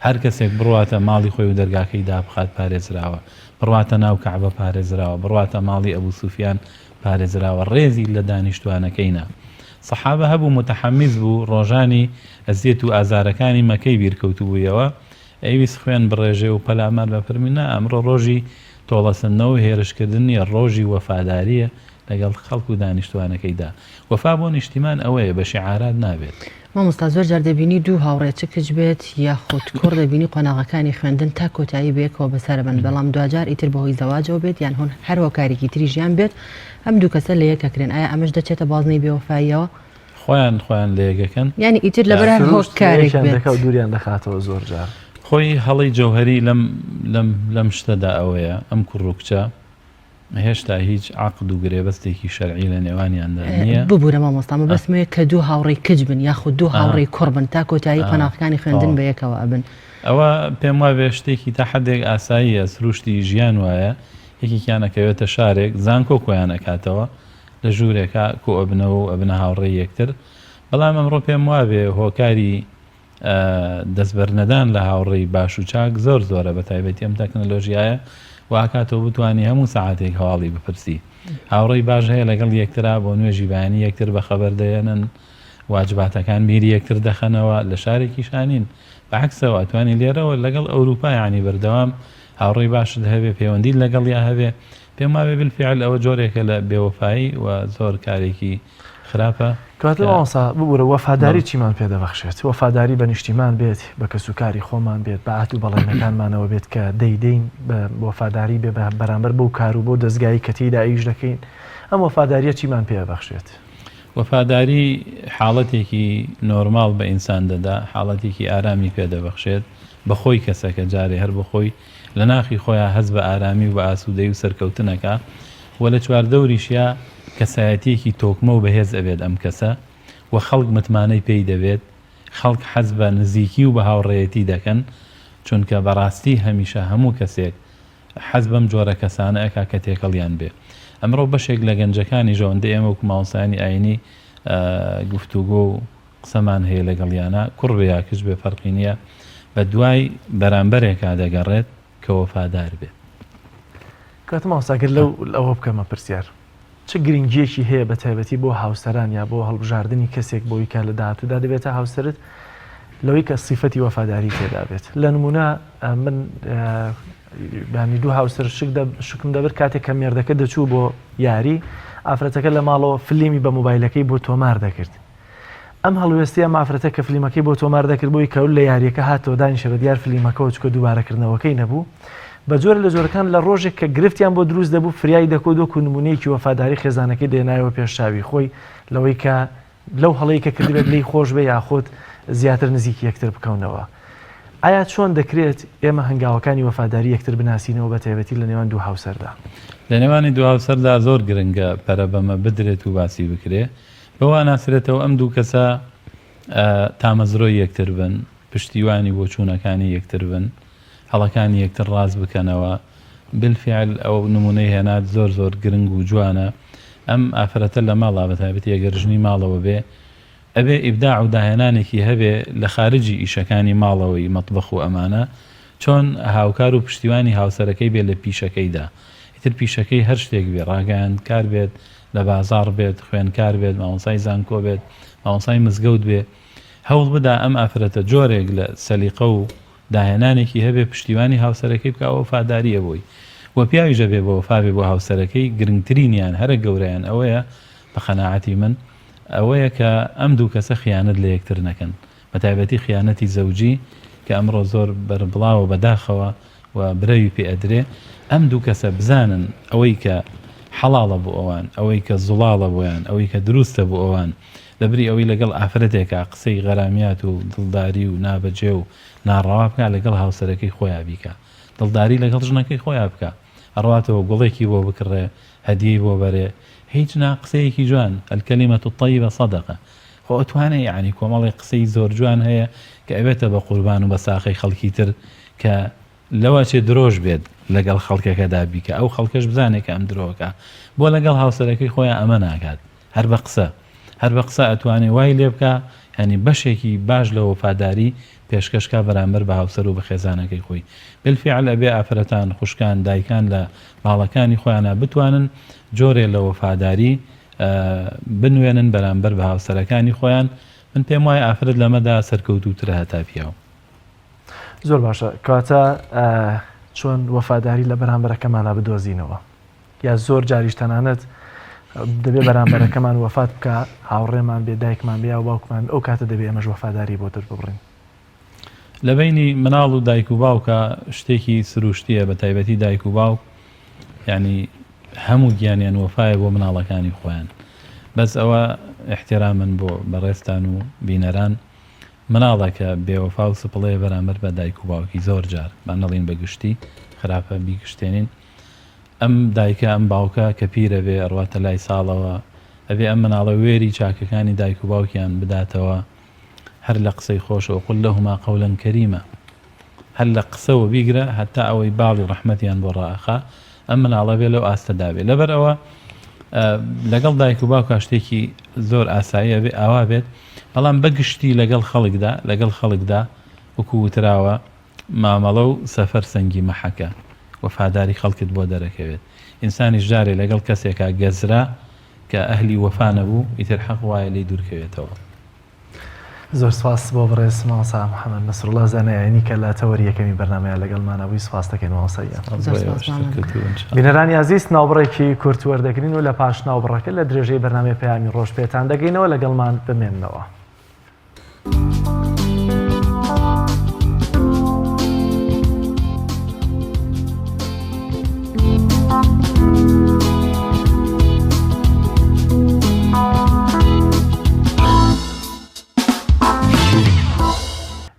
هەر کەسێک بڕواتە ماڵی خۆی و دەرگاکەی دابخات پارێزراوە بڕواتە ناو کەعبە پارێزراوە بڕواتە ماڵی ئەبوو سوفیان پارێزراوە ڕێزی لە دانیشتوانەکەینا سەحابە هەبوو متحەمیز بوو ڕۆژانی ئەزیەت و ئازارەکانی مەکەی بیرکەوتبوویەوە ئەویست خوێن بڕێژێ و پەلامار بە فەرمینا ئەمڕۆ ڕۆژی تۆڵەسندنەوە و هێرشکردنی ڕۆژی وەفاداریە لەگەڵ خەڵک و دانیشتوانەکەیدا. وەفا بۆ نیشتیمان ئەوەیە بە شیعارات نابێت. مامۆستا زۆر جار دەبینی دوو هاوڕێ چ کچ بێت یاخود کوڕ دەبینی قۆناغەکانی خوێندن تا کۆتایی بەیەکەوە بەسەر بن، بەڵام دوجار ئیتر بەهۆی زەواجەوە بێت یان هەر هەر هۆکارێکی تری ژیان بێت ئەم دوو کەسە لە یەکەکرێن. ئایا ئەمەش دەچێتە بازنەی بێوەفاییەوە؟ خۆیان لە یەکەکەن یعنی ئیتر لەبەر هەر هۆکارێک بێت و دووریان دەخاتەوە زۆر جار. خۆی هەڵی جەوهەری لەم شتەدا ئەوەیە ئەم کوڕ و کچە هێشتا هیچ عقد و گرێبەستێکی شەرعی لە نێوانیاندا نییە. ببوورە مامۆستامە بەسمەیە کە دوو هاوڕێی کچ بن یاخود دوو هاوڕێی کوڕ بن تا کۆتایی قۆناغەکانی خوێندن بەیەکەوە ئەبن. ئەوە پێم وایە شتێکی تا حدێک ئاساییە، سروشتی ژیان وایە، یەکێکیانەکەوێتە شارێک زانکۆ کۆیان ئەکاتەوە لە ژوورێکە کۆ ئەبنەوە و ئەبنە هاوڕێی یەکتر. بەڵام ئەمڕۆ پێم وابێ هۆکاری دەستبەرنەدان لە هاوڕێی باش و چاک زۆر زۆرە، بە تایبەتی ئەم تەکنەلۆژیایە واکاتەوە بتوانانی هەموو سەعاتێک هەواڵی بپرسی. هاوڕێی باش هەیە لەگەڵ یەکترا بۆ نوێژی بەیانی یەکتر بە خەبەر دەێنن، واجباتەکان میری یەکتر دەخەنەوە لە شارێکی شانین. بەعکسەوە ئەتوانی لێرەوە لەگەڵ ئەوروپا یانی بەردەوام هاوڕێی باشت هەبێ، پەیوەندی لەگەڵ یا هەبێ. پێم وابێ بالفعل ئەوە جۆرێکە لە بێوەفایی و زۆر کارێکی خراپە. کاتەوەسا ببوورە وەفاداری چیمان پێدەبەخشێت؟ وەفاداری بە نیشتیمان بێت، بە کەسوکاری خۆمان بێت، بە ئات و بەڵێنەکانمانەوە بێت کە دەیدەین بە وەفاداری بێ بەرامبەر بەو کار و بۆ دەستگایی کە تێیدا ئیش دەکەین. ئەم وەفاداریە چیمان پێدەبەخشێت؟ وەفاداری حاڵەتێکی نۆرماڵ بە ئینسان دەدا، حاڵەتێکی ئارامی پێدەبەخشێت بەخۆی کەسەکە جارێ هەر بخۆی لە ناخی خۆیان هەز بە ئارامی و بە ئاسوودەی و سەرکەوتنەکە و لە چواردەوریشیا کەسایەتیەکی تۆکمە و بەهێز ئەبێت ئەم کەسە و خەڵک متمانەی پێی دەبێت، خەڵک حەز بە نزیکی و بە هاوڕێیەتی دەکەن، چونکە بەڕاستی هەمیشە هەموو کەسێک حەز بەم جۆرە کەسانە ئەکا کە تێکەڵیان بێ. ئەمڕۆ بەشێک لە گەنجەکانی ژەوەندە ئێمە وەکو ماوەسانی ئاینی گفتوگۆ و قسەمان هەیە لەگەڵیانە، کوڕ بێ یا کچ بێ فەرقی نییە، بە دوای بەرامبەرێکا دەگەڕێت کە وەفادار بێت. کاتم ئاساگر لەو ئەوە بکەمە پرسیار، چ گرنگیەکی هەیە بە تایبەتی بۆ هاوسەران یا بۆ هەڵبژاردننی کەسێک بۆی کە لە داهاتوودا دەبێتە هاوسرت لەوەی کە سیفەتی وەفاداری تێدا بێت؟ لە نمونە من بانی دوو هاوسەر شکم دەبێت کاتێک کە مێردەکە دەچوو بۆ یاری ئافرەتەکە لە ماڵەوە فلیمی بە مۆبایلەکەی بۆ تۆمار دەکرد. ئەم هەڵوێستیە مافرەتە کە فلیمەکەی بۆ تۆمار دەکرد بۆی کەول لە یاریەکە هاتەوە دانیشەوە دیار فلیمەکەەوە چکە دووبارەکردنەوەکەی نەبوو. بە جۆرە لە جۆرەکان لە ڕۆژێک کە گرفتیان بۆ دروست دەبوو فریای دەکۆ و نمونەیەکی وەفاداری خێزانەکەی دێنایەوە پێشچاوی خۆی لەوەی کە لەو هەڵەیە کە کردبێت لی خۆش بێ یاخۆت زیاتر نزیکی یەکتر بکەونەوە. ئایا چۆن دەکرێت ئێمە هەنگاوەکانی وەفاداری یەکتر بناسینەوە بە تایبەتی لە نێوان دوو هاوسەردا؟ لە نێوانی دوو هاوسەردا زۆر گرنگە پەرە بەمە بدرێت و باسی بکرێ، بەوە ناسرێتەوە ئەم دوو کەسە تامەزرۆی یەکتر بن، پشتیوانی بۆ چوونەکانی یەکتر بن، هەڵەکانی یەکتر ڕاز بکەنەوە. بالفعل ئەو نمونەی هێنات زۆر زۆر گرنگ و جوانە. ئەم ئافرەتە لە ماڵا بە تایبەتی ئەگەر ژنی ماڵەوە بێ ئەبێ ئیبداع و داهێنانێکی هەبێ لە خارجی ئیشەکانی ماڵەوەی مەطبەخ و ئەمانە، چۆن هاوکار و پشتیوانی هاوسەرەکەی بێت لە پیشەکەیدا. ئیتر پیشەکەی هەر شتێک بێ، ڕاگەیاند کار بێت، لە بازار بێت، خوێنکار بێت، مامۆسای زانکۆ بێت، مامۆسای مزگەوت بێ، هەوڵ بدا ئەم ئافرەتە جۆرێک لە سەلیقە و داهێنانێکی هەبێ پشتیوانی هاوسەرەکەی بکە وەفاداریە بۆی و پیاویژە بێ بە وەفا بێ بۆ هاوسەرەکەی. گرنگترینیان هەرە گەورەیان ئەوەیە بە قەناعەتی من ئەوەیە کە ئەم دوو کەسە خیانەت لە یەکتر نەکەن، بە تایبەتی خیانەتی زەوجی کە ئەمڕۆ زۆر بەربڵاوە بەداخەوە و برەوی پێ ئەدرێ. ئەم دوو کەسە بزانن ئەوەی کە حەڵاڵە بۆ ئەوان، ئەوەی کە زوڵاڵە بۆیان، ئەوەی کە دروستە بۆ ئەوان، لەبری ئەوەی لەگەڵ ئافرەتێکە قسەی غەرامیات و دڵداری و نابەجێ و ناڕەوا بکە لەگەڵ هاوسەرەکەی خۆیان بیکە، دڵداری لەگەڵ ژنەکەی خۆیان بکە، ئەڕواتەوە گوڵێکی بۆ بکڕێ، هەدیەی بۆ بەرێ، هیچ قسەیەکی جوان، الکەلیمەت الطەیبە صەدەقە. خۆ ئەتوانێ یعنی کۆمەڵی قسەی زۆر جوان هەیە کە ئەبێتە بە قوربان و بە ساقەی خەڵکی تر کە لەوە چێ درۆژ بێت لەگەڵ خەڵکەکەدا بیکە، ئەو خەڵکەش بزانێت کە ئەم درۆکە بۆ لەگەڵ هاوسەرەکەی خۆیان ئەمە ناکات. هەر بە قسە ئەتوانێ وای لێ بکە، ینی بەشێکی باش لە وەفاداری پێشکەشکە بەرامبەر بە هاوسەر و بە خێزانەکەی خۆی. بالفعل ئەبێ ئافرەتان، خوشکان، دایکان لە ماڵەکانی خۆیانە بتوانن جۆرێ لە وەفاداری بنوێنن بەرامبەر بە هاوسەرەکانی خۆیان من پێم وایە ئافرەت لەمەدا سەرکەوتوترە هەتا پیاوە. زۆر باشە کاتە چۆن وەفاداری لە بەرامبەرەکەمانە بدۆزینەوە یا زۆر جاریش تەنانەت دەبێ بەرامبەرەکەمان وەفات بکە هاوڕێمان بێ دایکمان بێ و باوکمان ئەو کاتە دەبێ ئەمەش وەفاداری بۆ ببڕین. لە بینی مناڵ و دایک و باوکە شتێکی سروشتیە بە تایبەتی دایک و باوک ینی هەموو گیانیان وەفایە بۆ مناڵەکانی خۆیان بەس ئەوە احتیرامن بۆ بەڕێستان و بینەران مناڵەکە بێوەفا و سپڵەیە بەرامبەر بە دایک و باوکی زۆر جار بانەڵین بەگشتی خراپە بیگشتێنین ئەم دایکە ئەم باوکە کە پیرە بێ ئەڕواتە لای ساڵەوە ئەبێ ئەم مناڵە وێری چاکەکانی دایک و باوکیان بداتەوە هەر لە قسەی خۆشەوە قل لەهما قەولەن کەریمە هەر لە قسەوە بیگرە هەتا ئەوەی باڵی ڕەحمەتیان بۆ ڕائەخا ئەم مناڵە بێ لەو ئاستەدا بێ لەبەر ئەوە لەگەڵ دایک و باوکە شتێکی زۆر ئاساییە بێ ئاوا بێت بەڵام بەگشتی لەگەڵ خەڵکدا وەکو وتراوە مامەڵە و سەفەر سەنگی مەحەکە وەفاداری خەڵکت بۆ دەرەکەوێت ئینسانیش جارێ لەگەڵ کەسێکە گەزرا کە ئەهلی وەفا نەبوو ئیتر حەق وایە لێی دوورکەوێتەوە. زۆر سپاس بۆ بڕێز مامۆستا محەممەد نەسروڵڵا زانایانی کە لە تەوەری یەکەمی بەرنامەیە لەگەڵمانە بووی سپاس دەکەین مامۆستاییان. بینەرانی عزیز ناوبڕێکی کورت وەردەگرین و لە پاش ناوبڕەکە لە درێژەی بەرنامەی پەیامی ڕۆژ پێتان دەگەینەوە لەگەڵمان بمێننەوە.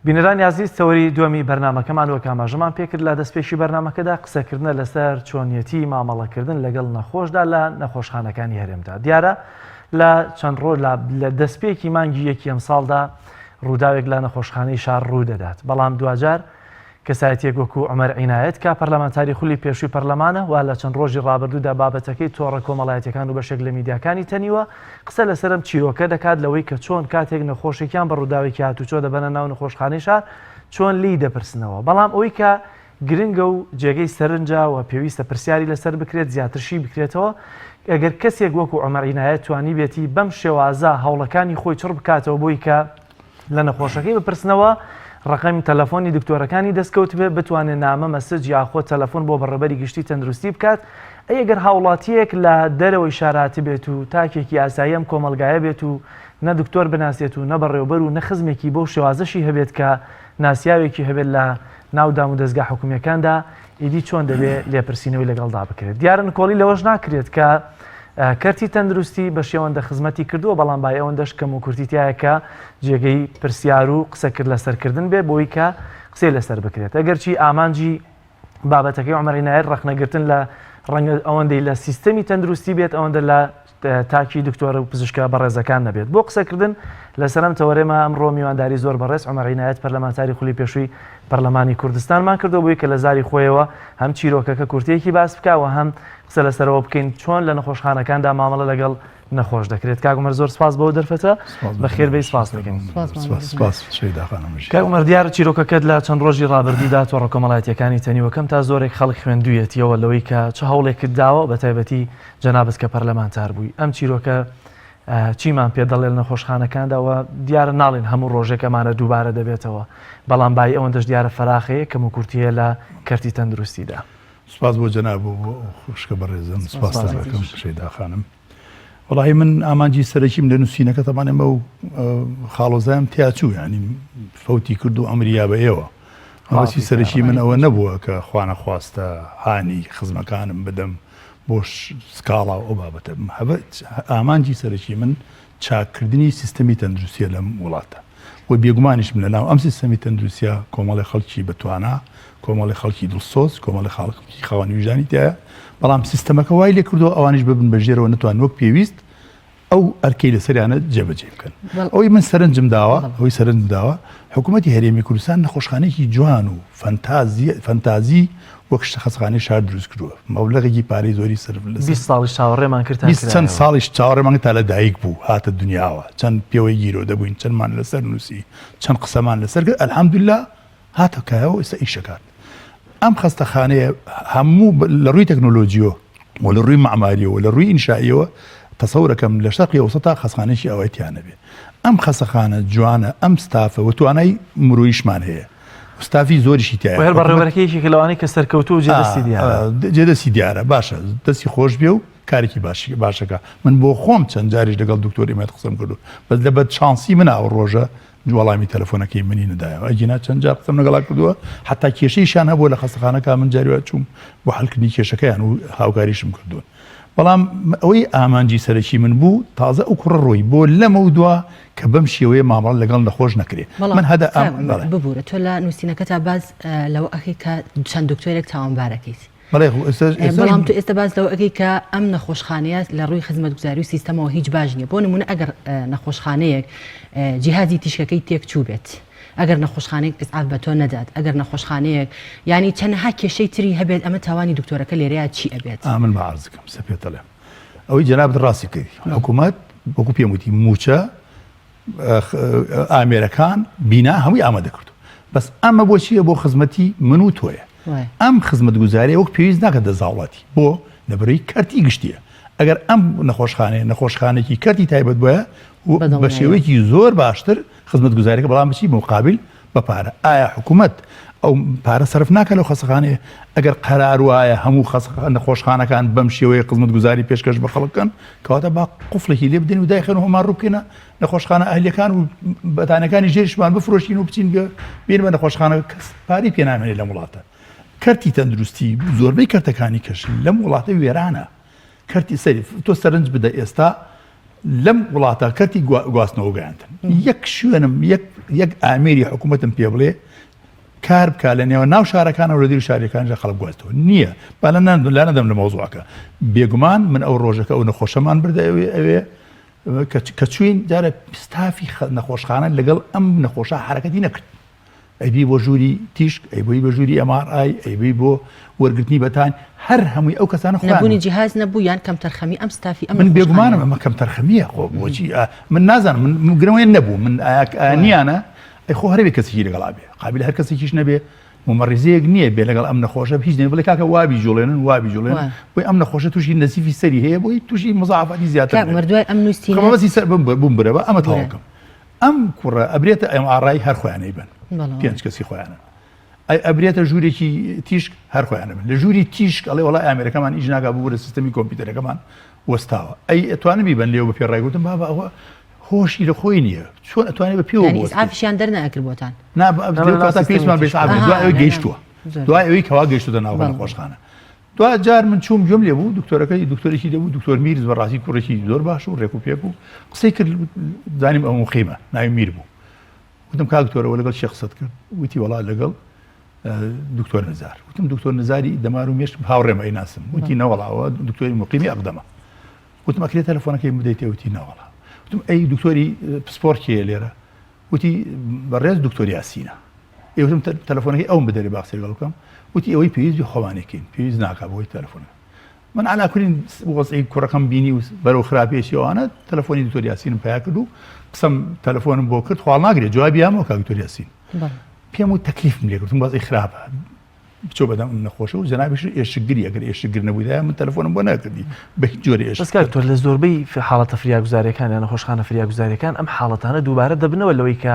بینەرانی عزیز تەوەری دووەمی بەرنامەکەمان وەک ئاماژەمان پێکرد لە دەستپێشی بەرنامەکەدا قسەکردنە لەسەر چۆنیەتی مامەڵەکردن لەگەڵ نەخۆشدا لە نەخۆشخانەکانی هەرێمدا. دیارە لە چەند ڕۆژ لە دەستپێکی مانگی یەکی ئەم ساڵدا ڕووداوێک لە نەخۆشخانەی شار ڕوو دەدات بەڵام دوجار کەسایەتێک وەکو عومەر عینایەت کە پەرلەمانتاری خولی پێشووی پەرلەمانە و لە چەند ڕۆژی ڕابردوودا بابەتەکەی تۆڕە کۆمەڵایەتەکان و بەشێک لە میدیاکانی تەنیوە قسە لەسەرم چیرۆکە دەکات لەوەی کە چۆن کاتێک نەخۆشێکیان بە ڕووداوێکی هاتوچۆ دەبەنە ناو نەخۆشخانەی شار چۆن لی دەپرسنەوە بەڵام ئەوەی کە گرنگە و جێگەی سەرنجە و پێویستە پرسیاری لەسەر بکرێت زیاترشی بکرێتەوە ئەگەر کەسێک وەکو عومەر عینایەت توانی بێتی بەم شێوازە هەوڵەکانی خۆی چڕ بکاتەوە بۆی کە لە نەخۆشەکەی بپرسنەوە ڕقەمی تەلەفۆنی دکتۆرەکانی دەستکەوت بێ بتوانێت نامە مەسج یاخۆ تەلەفۆن بۆ بەڕێبەری گشتی تەندروستی بکات ئەگەر هاوڵاتیەک لە دەرەوەی شاراتی بێت و تاکێکی ئاساییەم کۆمەلگایە بێت و نە دکتۆر بناسێت و نە بەڕێوەبەر و نەخزمێکی بۆ شێوازەشی هەبێت کە ناسیاوێکی هەبێت لە ناودام و دەستگا حکومیەکاندا ئیدی چۆن دەبێت لێپرسینەوەی لەگەڵدا بکرێت دیارن کۆڵی لەوەش ناکرێت کە کەرتی تەندروستی بە شێوەندە خزمەتی کردووە بەڵام بای ئەوەندەش کەم و کورتیتایە کە جێگەی پرسیار و قسەکرد لەسەرکردن بێ بۆی کە قسەی لەسەر بکرێت ئەگەرچی ئامانجی بابەتەکەی عومەر عینایەت ڕەخنەگرتن لە ڕەنگە ئەوەندەی لە سیستەمی تەندروستی بێت ئەوەندە لە تاکی دکتۆرە و پزیشکە بەڕێزەکان نەبێت بۆ قسەکردن لەسەرم تەوەرێمە ئەمڕۆ میوانداری زۆر بەڕێز عومەر عینایەت پەرلەمانتاری خولی پێشووی پەرلەمانی کوردستانمان کردو بووی کە لە زاری خۆیەوە هەم چیرۆکەکە کورتێکی باس بکەوە هەم قسە لەسەرەوە بکەین چۆن لە نەخۆشخانەکاندا مامەڵە لەگەڵ نەخۆش دەکرێت کاگومەر زۆر سپاس بەوە دەرفەتە بەخێر بەی سپاس دەکەین کاگومەر دیارە چیرۆکەکەت لە چەند ڕۆژی ڕابردوودا تۆڕە کۆمەڵایەتیەکانی تەنیوەکەم تا زۆرێک خەڵک خوێندوویەتیەوە لەوەی کە چه هەوڵێکت داوە بە تایبەتی جەنابەت کە پەرلەمانتار بووی ئەم چیرۆکە چیمان پێ دەڵێ لە نەخۆشخانەکانداوە دیارە ناڵێن هەموو ڕۆژێکەمانە دووبارە دەبێتەوە بەڵام بای ئەوەندەش دیارە فەراخەیە کەم و کورتیە لە کەرتی تەندروستیدا سپاس بۆ جەناب بۆ خوشکە بەڕێزم سپاس دەکەم شەیدا خانم وەڵاهی من ئامانجی سەرەکیم لە نووسینەکە تەمانێ ئەمە و خاڵۆزایم تیاچوو ینی فەوتی کرد و ئەمریا بە ئێوە هەواسی سەرەکی من ئەوە نەبووە کە خوانە خواستە هانی خزمەکانم بدەم بۆ سکاڵا و ئەو بابەتە ئامانجی سەرەکی من چاکردنی سیستەمی تەندروستیە لەم وڵاتە و بێگومانیشم لە ناو ئەم سیستەمی تەندروستیە کۆمەڵی خەڵکی بەتوانە کۆمەڵی خەڵکی دڵسۆز کۆمەڵی خەڵکی خاوەنی ویژدانی تایە بەڵام سیستەمەکە وای لێ کردو ئەوانش ببن بەژێرەوە نتوان وەک پێویست ئەو ئەرکەی لەسەریانە جێبەجێ بکەن ئەوی من سەرنجم داوە ئەوی سەرنج داوە حکوومەتی هەرێمی کوردستان نەخۆشخانەیەکی جوان و فەنتازی وەک شەخصخانەی شار دروست کردووە مەبلەغێکی پارەی زۆری سرف لە 20 ساڵیش چاوەڕێمان کرد چەند ساڵیش چاوەڕێمان تا لە دایک بوو هاتە دنیاوە چەند پێوەی گیرۆ دەبووین چەندمان لەسەر نووسی چەند قسەمان لەسەر کرد ئەلحەمدولیلا هاتە کایەوە ئێستا ئیشەکات ئەم خەستەخانەیە هەموو لە ڕووی تەکنۆلۆژیۆ و لە ڕووی معماریەوە لە ڕووی ئینشائیەوە تەسەورەکەم لە شەرقی ئەوسەتا خەسخانەیەکی ئەوەیتیانە بێ ئەم خەسەخانە جوانە ئەم ستافە و توانای مرۆیشمان هەیە ستافی زۆریشی تایە هەر بەڕێوەرەکەیەکی کە لەوانەی کە سەرکەوتو و جێدەستی دیارە باشە دەستی خۆش بێ و کارێکی باشەکە من بۆ خۆم چەند جاریش لەگەڵ دکتۆری مێت قسەم کردو بەس لە بەد شانسی من ئەو ڕۆژە وەڵامی تەلەفۆنەکەی منی نەدایەوە ئەگینا چەند جار قسەم لەگەڵا کردووە حتا کێشەیشان هەبوو لە خەستەخانەکە من جاریوە چوم بۆ حەڵکردنی کێشەکەیان و هاوکاریشم کردوون بەڵام ئەوەی ئامانجی سەرەکی من بوو تازە ئەو کوڕە ڕۆی بۆ لەمە دووە کە بەم شێوەیە مامەڵ لەگەڵ نەخۆش نەکرێ من هەدا ببوورە تۆ لە نووسینەکەتا باز لەوە ئەەکەی کە چەند دکتۆرێک تاوانبارەکەیت بەڵام تو ئێستا باز لەوە ئەگەی کە ئەم نەخۆشخانەیە لە ڕووی خزمەتگوزاری و سیستەمەوە هیچ باش نییە بۆ نمونە ئەگەر نەخۆشخانەیەک جیهازی تیشکەکەی تێکچوو بێت ئەگەر نەخۆشخانەیەک ئسعاف بە تۆ نەدات ئەگەر نەخۆشخانەیەک ینی چەندها کێشەی تری هەبێت ئەمە تاوانی دکتۆرەکە لێرەیە چی ئەبێت من بەعرزەکەم سەپێتەڵێ ئەوەی جەنابەت ڕاستی کردی حکوومەت وەکو پێم وتی موچە ئامێرەکان بینا هەمووی ئامادە کردو بەس ئەمە بۆ چییە بۆ خزمەتی من و تۆیە ئەم خزمەتگوزاری وەک پێویست ناکە دەزاوڵاتی بۆ لەبەرەوەی کەرتی گشتیە ئەگەر ئەم نەخۆشخانەیەکی کەرتی تایبەت بۆیە بە شێوەیەکی زۆر باشتر خزمەتگوزاریەکە بەڵام بچی مقابل بە پارە ئایا حکوومەت ئەو پارە سەرف ناکە لەو خەسەخانەیە ئەگەر قەرار وایە هەموو نەخۆشخانەکان بەم شێوەیە خزمەتگوزاری پێشکەش بە خەڵکەن کەواتە با قوفڵێکی لێ بدەین و دایخێن و هەمان ڕووبکەنە نەخۆشخانە ئەهلیەکان و بەتانەکانی ژێریشمان بفرۆشین و بچین بێن بە نەخۆشخانە کەس پاری پێ نامێنێت لەم وڵاتە کەرتی تەندروستی زۆربەی کەرتەکانی کەشن لەم وڵاتە وێرانە کەرتی سەری تۆ سەرنج بدە ئێستا لەم وڵاتە کەرتی گواستنەوە گەیاندن یەک شوێنم یەک ئامێری حکوومەتم پێ بڵێ کار بکە لە نێوە ناو شارەکانە و لە دیر شارەکان لە خەڵک گواستەوە نییە با لە نەدەم لە مەوزوعەکە بێگومان من ئەو ڕۆژەکە ئەو نەخۆشەمان بردە ئەوێ کە چوین جارە ستافی نەخۆشخانە لەگەڵ ئەم نەخۆشە حرەکەتی نەکرد ئەیبی بۆ ژووری تیشک ئەیبی بە ژووری MRI ئەیبی بۆ وەرگرتنی بەتان هەر هەمووی ئەو کەسانە نەبوونی جیهاز نەبوو یان کەم تەرخەمی ئەم ستافی من بێگومانم ئەمە کەم تەرخەمیە خۆ بۆچی من نازانم من گرەوەیە نەبوو من نیانە ئەی خۆ هەرێ کەسێکی لەگەڵا بێ قابل هەر کەسێکیش نەبێ ممەڕیزەیەک نییە بێ لەگەڵ ئەم نەخۆشە هیچ نێ بڵێ کاکە وابی جوڵێنن بۆی ئەم نەخۆشە تووشی نەسیفی سەری هەیە بۆی تووشی مزعافاتی زیاتر مردوای ئەم نووسینەوەسی سەر بووم برەوە ئەمە تەواوکەم ئەم کوڕە ئەبرێتە MRI هەر خۆیانەی بن پێنج کەسی خۆیانن ئەبرێتە ژوورێکی تیشک هەر خۆیانە بن لە ژووری تیشک ئەڵێ وڵای ئامێرەکەمان ئیش ناکا بوو بۆ سیستەمی کۆمپیوتەرەکەمان وەستاوە ئەی ئەتوانە بیبن لێو بە پێڕایگوتم بابا ئەوە هۆشی لە خۆی نییە چۆن ئەتوانێت بە پێوە ئافشیان دەرنەکرد بۆتان پێمان بێ دوای گەیشتووە دوای ئەوەی کەوا گەیشتوتە ناو نەخۆشخانە دو جار من چوم گوێم لێ بوو دکتۆرەکەی دکتۆرێکی دەبوو دکتۆر میرز بەڕاستی کوڕێکی زۆر باش و ڕێک و پێک و قسەی کرد زانیم ئەو مقیمە ناوی میر بوو وتم کا دکتۆرەوە لەگەڵ شێخ قسەت کرد وتی وەڵا لەگەڵ دکتۆر نزار وتم دکتۆر نزاری دەمار و مێشت هاوڕێمە ئەیناسم وتی نەوەڵاوە دکتۆری مقیمی ئەقدەمە وتم ئەکرێت تەلەفۆنەکەی بدەیتێ وتی نەوەڵا وتم ئەی دکتۆری پسپۆرتیە لێرە وتی بەڕێز دکتۆری یاسینە ئێوتم تەلەفۆنەکەی ئەوم بدەری باقسەی لەگەڵ بکەم وتی ئەوەی پێویست خۆوانێکین پێویست ناکا بۆی تەلەفۆنە من علاکولین وەزعی کوڕەکەم بینی و بەرەو خراپێشیەوەوانە تەلەفۆنی دکتۆر یاسینم پیا کرد و قسەم تەلەفۆنم بۆ کرد خواڵ ناگرێت جوابی ئەمەوە کاک دکتۆر یاسین پێم و تەکلیفم لێ کردم وەزعی خراپە بچۆ بەدەم نەخۆشە و جەنابیش ئێشگری ئەگەر ئێشگر نەبوویدا من تەلەفۆنم بۆ نەکردی بە هیچ جۆرە ئێشکار تۆ لە زۆربەی حاڵەتە فریاگوزاریەکان یان نەخۆشخانە فریاگوزاریەکان ئەم حاڵەتانە دووبارە دەبنەوە لەوەی کە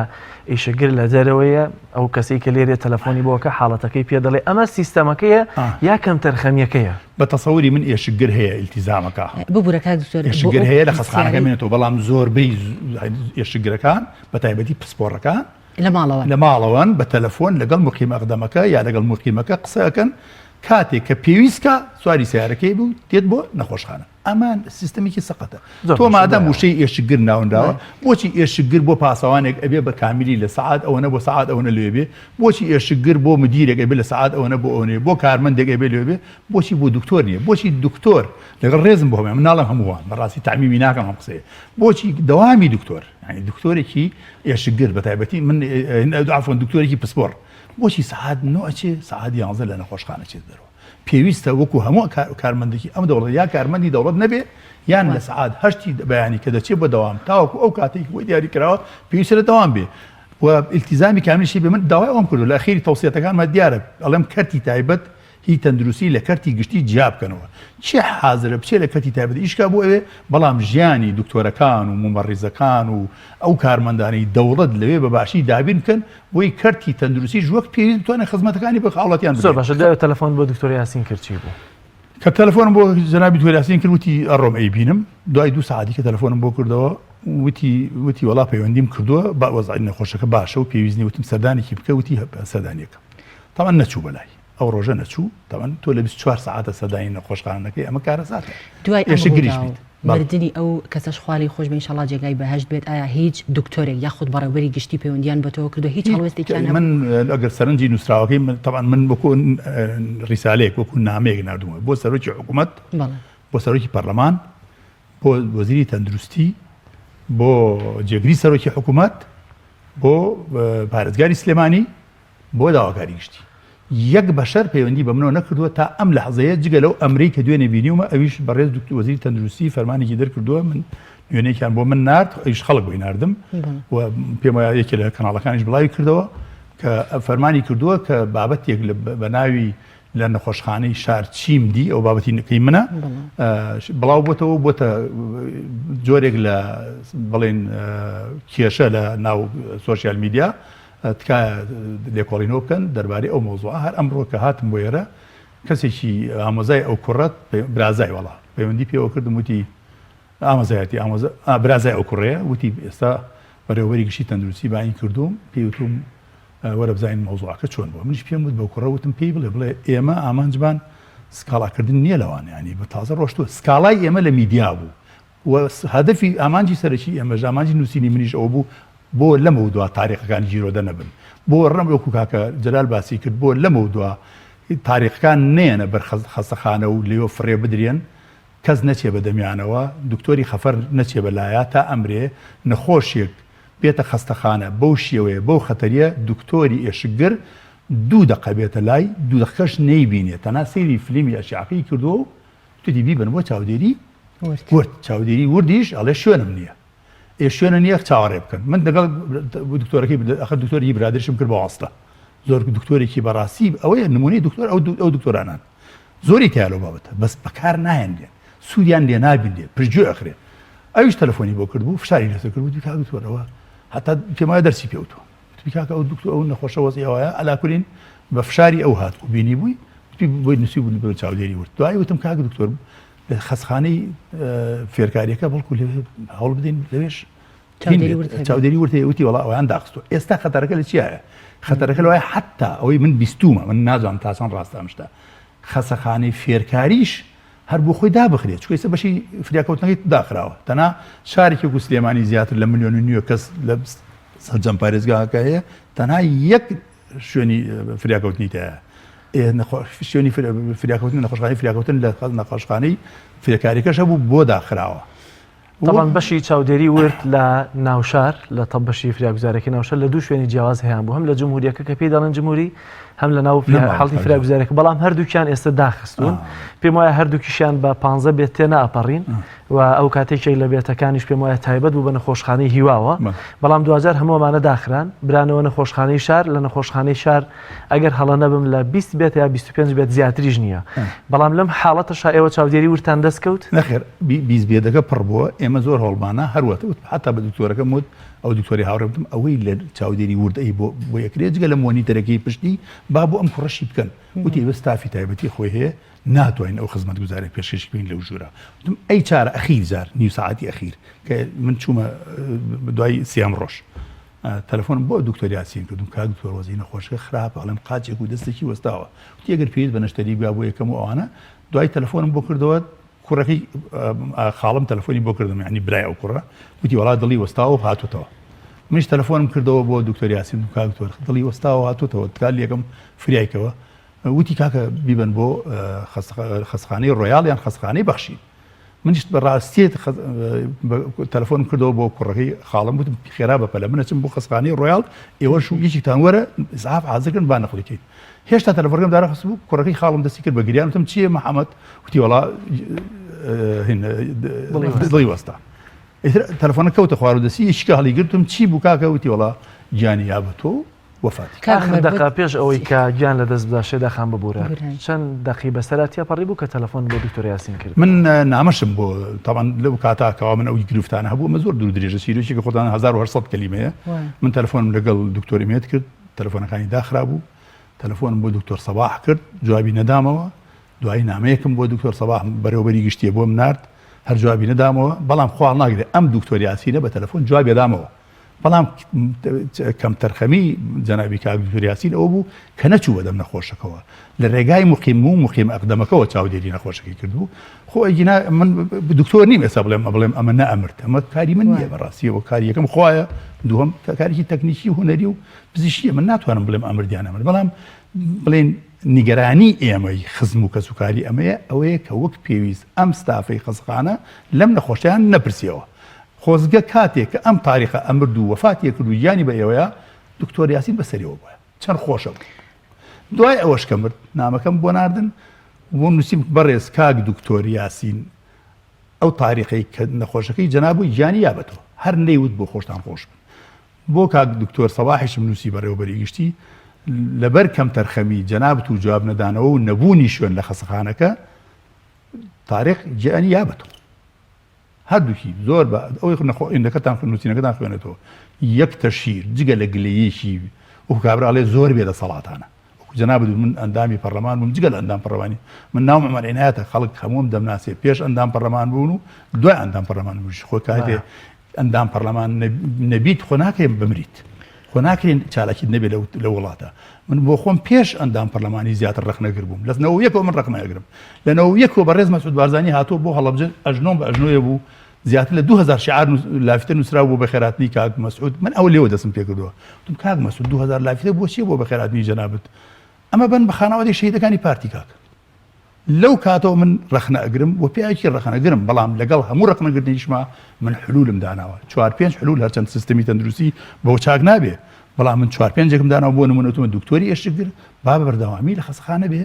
ئێشەگر لە دەرەوەیە ئەو کەسەی کە لێرێ تەلەفۆنی بۆکە حاڵەتەکەی پێ دەڵێ ئەمە سیستەمەکەیە یا کەم تەرخەمیەکەیە بە تەسەوری من ئێشگر هەیە ئیلتیزامەکە ببوورەکە ئێشگر هەیە لە خەستخانەکە بێنێتەوە بەڵام زۆربەی ئێشگرەکان بە تایبەتی پسپۆڕەکان لە ماڵەوەن بە تەلەفۆن لەگەڵ مقیم ئەقدەمەکە یا لەگەڵ مقیمەکە قسەکەن کاتێک کە پێویستکە سواری سیارەکەی بوو تێت بۆ نەخۆشخانە ئەمان سیستەمێکی سەقەتە تۆ مادەم وشەی ئێشگر ناوەنداوە بۆچی ئێشگر بۆ پاسەوانێک ئەبێ بە کامیلی لە سعات ئەوەنە بۆ سعات ئەوەنە لێبێ بۆچی ئێشگر بۆ مدیرێک ئەبێ لە سعات ئەوەنە بۆ ئەوەنێ بۆ کارمەندێک ئەبێ لێبێ بۆچی بۆ دکتۆر نییە بۆچی دکتۆر لەگەڵ ڕێزم بۆ هەمێ من ناڵم هەمووان بەڕاستی تعمیمی ناکەم هەم قسەیە بۆچی دەوامی دکتۆر ینی دکتۆرێکی ئێشگر بە تایبەتی من عفوان دکتۆرێکی پسپۆڕ بۆچی سعات 9 سعات 11 لە نەخۆشخانە چێت دەرەوە پێویستە وەکو هەموو کارمەندێکی ئەم دەوڵەت یا کارمەندی دەوڵەت نەبێ یان لە سعات 8 بەیانی کە دەچێت بە دەوام تاوەکو ئەو کاتێک بۆی دیاری کراوە پێویستە لە دەوام بێ و ئیلتیزامی کاملیشی بێ من داوای ئەوم کردو لە ئەخیری تەوسیەتەکانمە دیارە ئەڵێم کەرتی تایبەت هی تەندروستی لە کەرتی گشتی جیا بکەنەوە چی حازرە بچێ لە کەرتی تایبەتی ئیشکا بۆ ئەوێ بەڵام ژیانی دکتۆرەکان و ممەڕیزەکان و ئەو کارمەندانی دەوڵەت لەوێ بەباشی دابین بکەن بۆی کەرتی تەندروستی وەک پێویست بتوانێت خزمەتەکانی بە خاڵەتیان زۆر باشە دوای تەلەفۆن بۆ دکتۆر یاسین کرد چی بوو کە تەلەفۆنم بۆ جەنابی دکتۆر یاسین کرد وتی ئەڕۆم ئەیبینم دوای 2 ساعتی کە تەلەفۆنم بۆ کردەوە وتی وەڵا پەیوەندیم کردووە با وەزعی نەخۆشەکە باشە و پێویستنی وتم سەردانێکی بکە وتی سەردانیەکە تاوان نەچوو بەلای ئەو ڕۆژە نەچوو تاوان تۆ لە 24 ساعتە سەردانی نەخۆشخانەکەی ئەمە کارە ساتە دوای ئێشە گریش بیت مردنی ئەو کەسەش خوالی خۆش بە ئینشەڵا جێگای بەهەشت بێت ئایا هیچ دکتۆرێک یاخود بەڕێوەبەری گشتی پەیوەندیان بەتەوە کردو هیچ هەڵوێستێکیان من ئەگەر سەرنجی نووسراوەکەی تاوان من بۆ ریسالەیەک وەکو نامەیەک نردووە بۆ سەرۆکی حکوومەت بۆ سەرۆکی پەرلەمان بۆ وەزیری تەندروستی بۆ جێگری سەرۆکی حکوومەت بۆ پارێزگاری سلێمانی بۆ داواکاری گشتی یەک بەشەر پەیوەندی بە منەوە نەکردووە تا ئەم لەحزەیە جگە لەو ئەمرەی کە دوێنێ بینیومە ئەویش بەڕێز وەزیری تەندروستی فەرمانێکی دەرکردووە من نوێنێکیان بۆ من نارد ئەویش خەڵک بۆی ناردم و پێم وایە یەکێ لە کەناڵەکانیش بڵاوی کردەوە کە فەرمانی کردووە کە بابەتێک بە ناوی لە نەخۆشخانەی شار چیمدی ئەو بابەتی نەکەی منە بڵاو بۆتە جۆرێک لە بڵێن کێشە لە ناو سۆشیال میدیا تکایە لێکۆڵینەوە بکەن دەربارەی ئەو مۆزوعە هەر ئەمڕۆ کە هاتم بۆ ئێرە کەسێکی ئامۆزای ئەو کوڕەت برازای وەڵا پەیوەندی پێوە کردم وتی ئامۆزایەتی برازای ئەو کوڕەیە وتی ئێستا بەڕێوەبەری گشتی تەندروستی باین کردوم پێوتم وەرە بزانین مۆزوعەکە چۆن بووە منیش پێم وت بە کوڕە وتم پێی بڵێ ئێمە ئامانجمان سکاڵاکردن نییە لەوان ینی بە تازە ڕۆشتووە سکاڵای ئێمە لە میدیا بوو و هەدەفی ئامانجی سەرەکی ئێمە ئامانجی نووسینی منیش ئەو بوو بۆ لەمە دووە تاریخەکان ژیرۆدە نەبن بۆ ڕەم وەکو کاکە جەلال باسی کرد بۆ لەمە دووە تاریخەکان نێنە بەر خەستەخانە و لێوە فڕێ بدرێن کەس نەچێ بە دەمیانەوە دکتۆری خەفەر نەچێ بەلایە تا ئەمرێ نەخۆشیێک بێتە خەستەخانە بەو شێوەیە بەو خەتەریە دکتۆری ئێشکگر 2 دقە بێتە لای 2 دقەش نەیبینێت تەنها سەیری فلیمی ئەشعاقی کردو و توی بیبن بۆ چاودێری ورد چاودێری وردیش ئەڵێ شوێنم نییە شوێنە نییە چاوەڕێ بکەن من دەگەڵ دکتۆرەکەی ئەخر دکتۆری برادرشم کرد بە واستە زۆر دکتۆرێکی بەڕاستی ئەوەیە نمونەی دکتۆر ئەو دکتۆرانان زۆری تیاالۆ بابەتە بەس بەکار نایەنێن سوودیان لێ نابینێ پرژگوێ ئەخرێ ئەویش تەلەفۆنی بۆ کرد بوو فشاری لەسەر کرد بوو کا دکتۆرەوە هەتا پێمایە دەرسی پێوتەوە کاکە ئەو دکتۆر ئەو نەخۆشە وەزیەوەیە ئەلاکولین بە فشاری ئەو هات و بینی بووی بۆی نووسی بوون بە چاودێری ورد دوای وتم کاکە دکتۆر لە خەسخانەی فێرکاریەکە بەڵکو هەوڵ بدەین لەوێش چاودێری ورد وتی وڵا ئەویان داخستوە ئێستا خەتەرەکە لە چیایە خەتەرەکە لەوەی حتا ئەوەی من بیستومە من نازانم تاسان ڕاستامشتا خەسەخانەی فێرکاریش هەر بۆ خۆی دابخرێت چکە ئێستا بەشی فریاکەوتنەکەی داخراوە تەنها شارێکی و سلێمانی زیاتر لە 1.5 میلیۆن کەس لە سەرجەم پارێزگاکە هەیە تەنها یەک شوێنی فریاکەوتنی تایە شوێنی فریاکەوتن نەخۆشخانەی فریاکەوتن لە نەخۆشخانەی فێرکاریەکەش هەبوو بۆ داخراوە طبعا بەشی چاودێری ورد لە ناوشار لە تەپ بەشی فراگوزارەکەی ناوشار لە 2 شوێنی جیاواز هەیە بوو هەم لە جمهوریەکە کە پێی دەڵێن جمهوری هەم لە ناو حڵی فراگوزارەکە بەڵام هەردووکیان ئێستا داخستون پێم وایە هەردووکیشیان بە 15 بێت تێ ناپەڕین و ئەو کاتێکێک لە بێتەکانیش پێم وایە تایبەت بوو بە نەخۆشخانەی هیواوە بەڵام 2000 هەمووەمانە داخران برانەوە نەخۆشخانەی شار لە نەخۆشخانەی شار ئەگەر هەڵە نەبم لە 20 بێت یا 25 بێت زیاتریش نییە بەڵام لەم حاڵەتەشا ئێوە چاودێری ورتان دەستکەوت نەخێر 20 بێدەکە پڕ بووە ئێمە زۆر هەڵمانە هەروەت حتا بە دکتۆرەکەم وت ئەو دکتۆری هاوڕێم ئەوەی لە چاودێری وردەی بۆ یەکرێت جگە لە مۆنیتەرەکەی پشتی با بۆ ئەم کوڕەشی بکەن وتی بە ستافی تایبەتی خۆی هەیە ناتوانین ئەو خزمەتگوزارە پێشکەش بکەین لەو ژوورە وتم ئەی چارە ئەخیر زار نیو ساعتی ئەخیر کە من چوومە دوای سیام ڕۆژ تەلەفۆنم بۆ دکتۆر یاسین کردم کا دکتۆر وەزی نەخۆشیەکە خراپە ئەڵێم قاچێک و دەستێکی وەستاوە وتی ئەگەر پێویست بە نەشتەری بیا بۆ یەکەم و ئەوانە دوای تەلەفۆنم بۆ کردەوە کوڕەکەی خاڵم تەلەفۆنی بۆ کردم یعنی برای ئەو کوڕە وتی وڵات دڵی وەستاوە و هاتوتەوە منیش تەلەفۆنم کردەوە بۆ دکتۆر یاسین کا دکتۆر دڵی وەستاوە هاتوتەوە تکال یەکەم فریایکەوە وتی کاکە بیبن بۆ خەسخانەی ڕۆیاڵ یان خەسخانەی بەخشین منیش بەڕاستی تەلەفۆنم کردەوە بۆ کوڕەکەی خاڵم وتم خێرا بەپەلە منەچم بۆ خەسخانەی ڕۆیاڵ ئێوەش یەکێکتان وەرە ئیسعاف حازرکردن با نەخۆڵیکەین هێشتا تەلەفۆنەکەم داڕەخست بوو کوڕەکەی خاڵم دەستی کرد بە گریان وتم چییە محەممەد وتی وەڵا دڵی وەستا تەلەفۆنە کەوتە خوارودەسی یشکە هەڵی گرتم چی بوو کاکە وتی وەڵا گیانی یا بە تۆ وفاتی دقا پێش ئەوەی کە گیان لە دەست بداشێ دەخان ببوورە ببورە. چەند دقی بەسەراتیا پەڕی بوو کە تەلەفۆن بۆ دکتۆر یاسین کرد من نامەشم بۆ طبعا لەو کاتاکەوا من ئەوی گرفتانە هەبوو مە زۆر دوور درێژە سیرۆکی کە خۆدان 1800 کەلیمەیە من تەلەفۆنم لەگەڵ دکتۆری مێت کرد تەلەفۆنەکانی داخرا بوو تەلەفۆنم بۆ دکتۆر سەباح کرد جوابی نەدامەوە دوایی نامەیەکم بۆ دکتۆر سەباح بەرەوبەری گشتیە بۆم نارد هەر جوابی نەدامەوە بەڵام خوا ناگرێت ئەم دکتۆر یاسینە بە تەلەفۆن جوابی دامەوە بەڵام کەم تەرخەمی جەنابی کاک دکتۆر یاسین ئەوە بوو کە نەچوو بەدەم نەخۆشەکەەوە لە ڕێگای مقیم ئەقدەمەکەەوە چاودێری نەخۆشەکەی کردبوو خۆ ئەگینا من دکتۆر نیم ئێستا بڵێم ئەمە نەئەمرد ئەمە کاری من نییە بەڕاستیەوە کاری یەکەم خوایە دووەم کارێکی تەکنیکی و هوەری و پزیشکیە من ناتوانم بڵێم ئەمردیان ئەمرد بەڵام بڵێن نیگەرانی ئێمەی خزم و کەسوکاری ئەمەیە ئەوەیە کە وەک پێویست ئەم ستافەی خەسخانە لەم نەخۆشیان نەپرسیەوە خۆزگە کاتێک کە ئەم تاریخە ئەمرد و وەفاتیە کرد و گیانی بە ئێوەیە دکتۆر یاسین بەسەریەوە بووە چەند خۆشە بوو دوای ئەوەش کە مرد نامەکەم بۆ ناردن بۆ نووسیم بەڕێز کاک دکتۆر یاسین ئەو تاریخی کە نەخۆشەکەی جەنابووی گیانی یابەتەوە هەر نەیوت بۆ خۆشتان خۆش بن بۆ کاک دکتۆر سەباحیشم نووسی بەڕێوەبەری گشتی لەبەر کەم تەرخەمی جەنابەت و جواب نەدانەوە و نەبوونی شوێن لە خەسەخانەکە تاریخ گیانی یابەتەوە هەردووکی زۆر بە ئەوەی ئینەکەتان نووسینەکەتان خوێنێتەوە یەک تەشیر جگە لە گلەیەکی و کابراڵێ زۆر بێ دەسەڵاتانە جەنابەت من ئەندامی پەرلەمان بووم جگە لە ئەندام پەرلەمانی من ناوم عومەر عینایەتە خەڵک هەمووم دەمناسێ پێش ئەندام پەرلەمان بوون و دوای ئەندام پەرلەمان بووش خۆ کاتێ ئەندام پەرلەمان نەبیت خۆ ناکەین بمریت خۆ ناکرێن چالاکیت نەبێ لە وڵاتە من بۆ خۆم پێش ئەندام پەرلەمانی زیاتر ڕخنەگر بووم لەنەوە یەکەوە من ڕخنەگرم لەنەوە یەکەوە بەڕێز مەسعود بارزانی هاتۆ بۆ هەڵەبجە ئەژنۆم بە ئەژنۆیە بوو زیاتر لە 2000 شعار لافتە نووسرا بۆ بەخێراتنی کاک مەسعود من ئەو لێوە دەستم پێ کردووە وتم کاک مەسعود 2000 لافتە بۆ چییە بۆ بەخێراتنی جەنابەت ئەمە بن بە خانەوادی شەهیدەکانی پارتی کاک لەو کاتەوە من ڕخنە ئەگرم و پیاکی ڕخنەگرم بەڵام لەگەڵ هەموو ڕخنەگرتنیشما من حلولم داناوە 4-5 حلول هەرچەند سیستەمی تەندروستی بەو چاک نابێ بەڵام من 4-5 داناوە بۆ نمونەتەوە دکتۆری ئێشتگر با بەردەوامی لە خەسەخانە بێ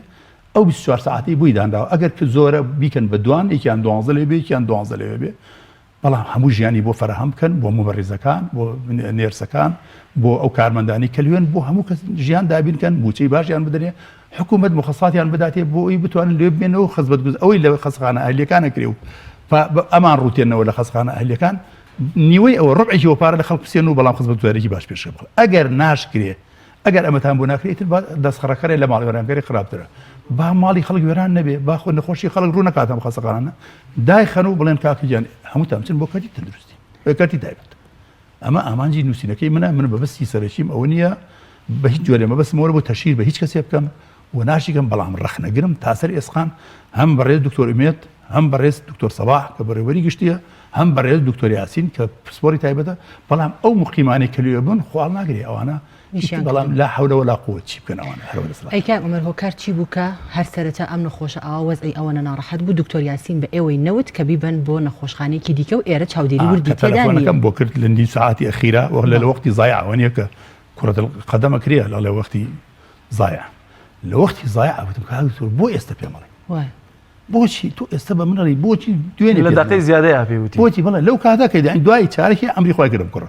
ئەو 24 ساعتی بووی دانراوە ئەگەر کە زۆرە بیکەن بە دوان یەکیان 12 لێ بێ یەکیان 12 لێ بێ بەڵام هەموو ژیانی بۆ فەرەهەم بکەن بۆ مبەڕیزەکان بۆ نێرسەکان بۆ ئەو کارمەندانی کە لێن بۆ هەموو کەس ژیان دابینکەن بوچەی باشیان بدەنێ حکوومەت مخەساتیان بداتێ بۆ ئەوی بتوانن لێ بمێنەوە خزمەت گوز ئەوەی لە خەسخانە ئەهلیەکانە کرێ و ئەمان ڕوتێنەوە لە خەسخانە ئەهلیەکان نیوەی ئەوە ڕبعێکی وەپارە لە خەڵک بسێن و بەڵام خزمەت گوزارێکی باش پێش بخە ئەگەر ناشکرێ ئەگەر ئەمەتان بۆ ناکرێت دەستخەرەکەرێ لە ماڵی وەرانگەری خراپترە با ماڵی خەڵک وێران نەبێ با خۆ نەخۆشی خەڵک ڕوو نەکاتەم خەسەخانە دای خەن و بڵێن کاکەجان هەمووتان بچن بۆ کاتی تەندروستی کاتی تایبەت ئەمە ئامانجی نووسینەکەی منە من بەبستی سەرچیم ئەوە نییە بە هیچ جۆرێ مەبەستمەوە بۆ تەشیر بە هیچ کەسێ بکەم و ناشیکەم بەڵام ڕخنەگرم تاسەر ئێسقان هەم بەڕێز دکتۆر ئومێد هەم بەڕێز دکتۆر سەباح کە بەڕێوەری گشتیە هەم بەڕێز دکتۆر یاسین کە پسپۆری تایبەتە بەڵام ئەو مقیمانەی کە لێ بوون خۆڵ ناگرێ ئەوانە بەڵام لا حەولە ولا قووە چی بکەن ئەوانە هەرەوە لەسەر ئەی کاک عومەر هۆکار چی بوو کە هەر سەرەتا ئەم نەخۆشە ئاواز ئەی ئەوەنە ناڕەحەت بوو دکتۆر یاسین بە ئێوەی نەوت کە بیبەن بۆ نەخۆشخانەیەکی دیکە و ئێرە چاودێری وردی تەلەفۆنەکەم بۆ کرد لە نیم ساعتی ئەخیرا وەک لە وەختی زایع وەنیە کە کوڕەت قەدەمە کرێ لە وەختی زایع لە وەختی زایع وتم کاک دکتۆر بۆ ئێستا پێم بڵێ بۆچی تۆ ئێستا بە منەڵی بۆچی دوێنێ لە دقەی زیادەیە پێوتی بۆچی بڵێ لەو کاتا کە داین دوای چارێکی ئەمری خۆی کردم کوڕە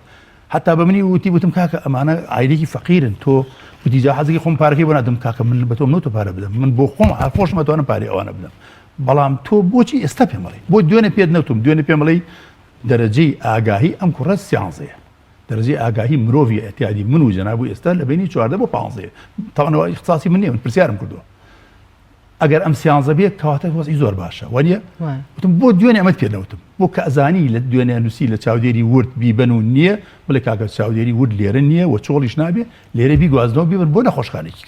حتا بە منی وتی وتم کاکە ئەمانە ئایلێکی فەقیرن تۆ وتی جا حەزەکەی خۆم پارەکەی بۆ نادەم کاکە من بە تۆ نەوتە پارە بدەم من بۆ خۆم خۆش مەتوانم پارەی ئەوانە بدەم بەڵام تۆ بۆچی ئێستا پێم بڵێ بۆ دوێنێ پێت نەوتم دوێنێ پێم بڵێ دەرەجەی ئاگاهی ئەم کوڕە سیانزەیە دەرەجەی ئاگاهی مرۆڤی ئەتیادی من و جەنابوو ئێستا لە بینی 14 بۆ 15 تاوانەوە اختصاصی من نییە من پرسیارم کردووە ئەگەر ئەم سیانزە بێت کەواتە وەزعی زۆر باشە وانە وتم بۆ دوێنێ ئەمەت پێ نەوتم بۆ کە ئەزانی لە دوێنێ نووسی لە چاودێری ورد بیبەن و نییە بڵێ کاکە چاودێری ورد لێرە نییە و چۆڵیش نابێ لێرە بیگوازنەوە بیبن بۆ نەخۆشخانێکی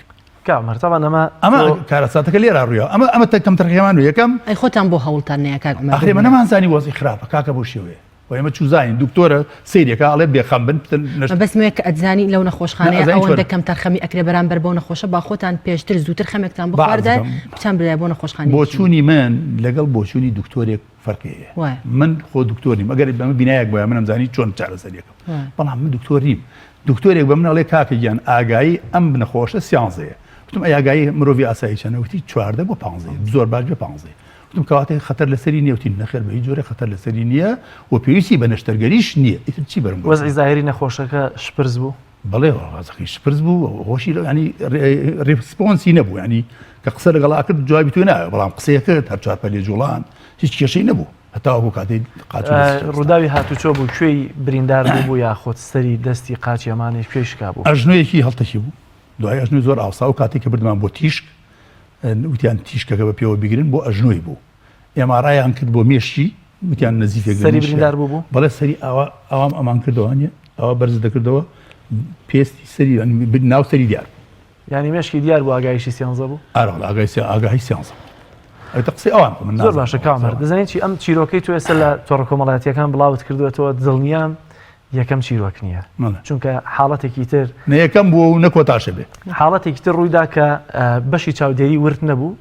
کامەرتەوان ئەمە کارەساتەکە لێرە ڕوویە ئەمە تەکەم تەرخەمان و یەکەم ئەی خۆتان بۆ هەوڵتان نەیە کاک عومەر ئەخرێ من نەمانزانی وەزعی خراپە کاکە بۆ شێوەیە و ئێمە چوزانین دکتۆرە سەیرێکە ئەڵێ بێخەم بن بەسمەیە کە ئەتزانی لەو نەخۆشخانەیە ئەوەندە کەم تەرخەمی ئەکرێ بەرامبەر بۆ نەخۆشە با خۆتان پێشتر زووتر خەمێکتان بخواردە بچان برای بۆ نەخۆشخانەیە بۆچوونی من لەگەڵ بۆچوونی دکتۆرێک فەرقەیە من خۆ دکتۆریم ئەگەر بەمە بینایەک بۆە من ئەمزانی چۆن چارەسەریەکەم بەڵام من دکتۆر نیم دکتۆرێک بە من ئەڵێ کاکە گیان ئاگایی ئەم نەخۆشە سیانزەیە وتم ئاگایی مرۆڤی ئاسایی چەنە وتی 14 بۆ 15 زۆر باش بە 15 وتم کەواتە خەتەر لەسەری نییە وتی نەخێر بە هیچ جۆرە خەتەر لەسەری نییە و پێویستی بە نەشتەرگەریش نییە ئیتر چی بەرم وەزعی زاهری نەخۆشەکە شپرس بوو بەڵێ ڕازەکەی شپرس بوو هۆشی ینی ڕێسپۆنسی نەبوو ینی کە قسە لەگەڵا کرد جوابی تو نایە بەڵام قسەیەکرد هەر چوار پەلێ جوڵان هیچ کێشەی نەبوو هەتاوەکو کاتێ ڕووداوی هاتوچۆ بوو کوێی بریندار بوو یا خۆت سەری دەستی قاچی ئەمانێش پێشکا بوو ئەژنۆیەکی هەڵتەکی بوو دوای ئەژنۆی زۆر ئاسا و کاتێک کە بردمان بۆ تیشک وتیان تیشکەکە بە پێوە بگرن بۆ ئەژنۆی بوو ئێمارایان کرد بۆ مێشی وتیان نزیکێک سەری بریندار بوو بەڵێ سەری ئەوام ئەمان کردەوەنیە ئەوە بەرز دەکردەوە پێستی سەری ناو سەری دیار ینی مێشکی دیار بوو ئاگایشی سیانزە بوو ئاگاهی سیانزە ئەوتە قسەی ئەوان زۆر باشە کامەر دەزانێت چی ئەم چیرۆکەی تو ئێستا لە تۆڕە کۆمەڵایەتیەکان بڵاوت کردوێتەوە دڵنیام یەکەم چیرۆک نییە چونکە حاڵەتێکی تر یەکەم بووە و نەکۆتاشە بێ حاڵەتێکی تر ڕوویدا کە بەشی چاودێری ورد نەبوو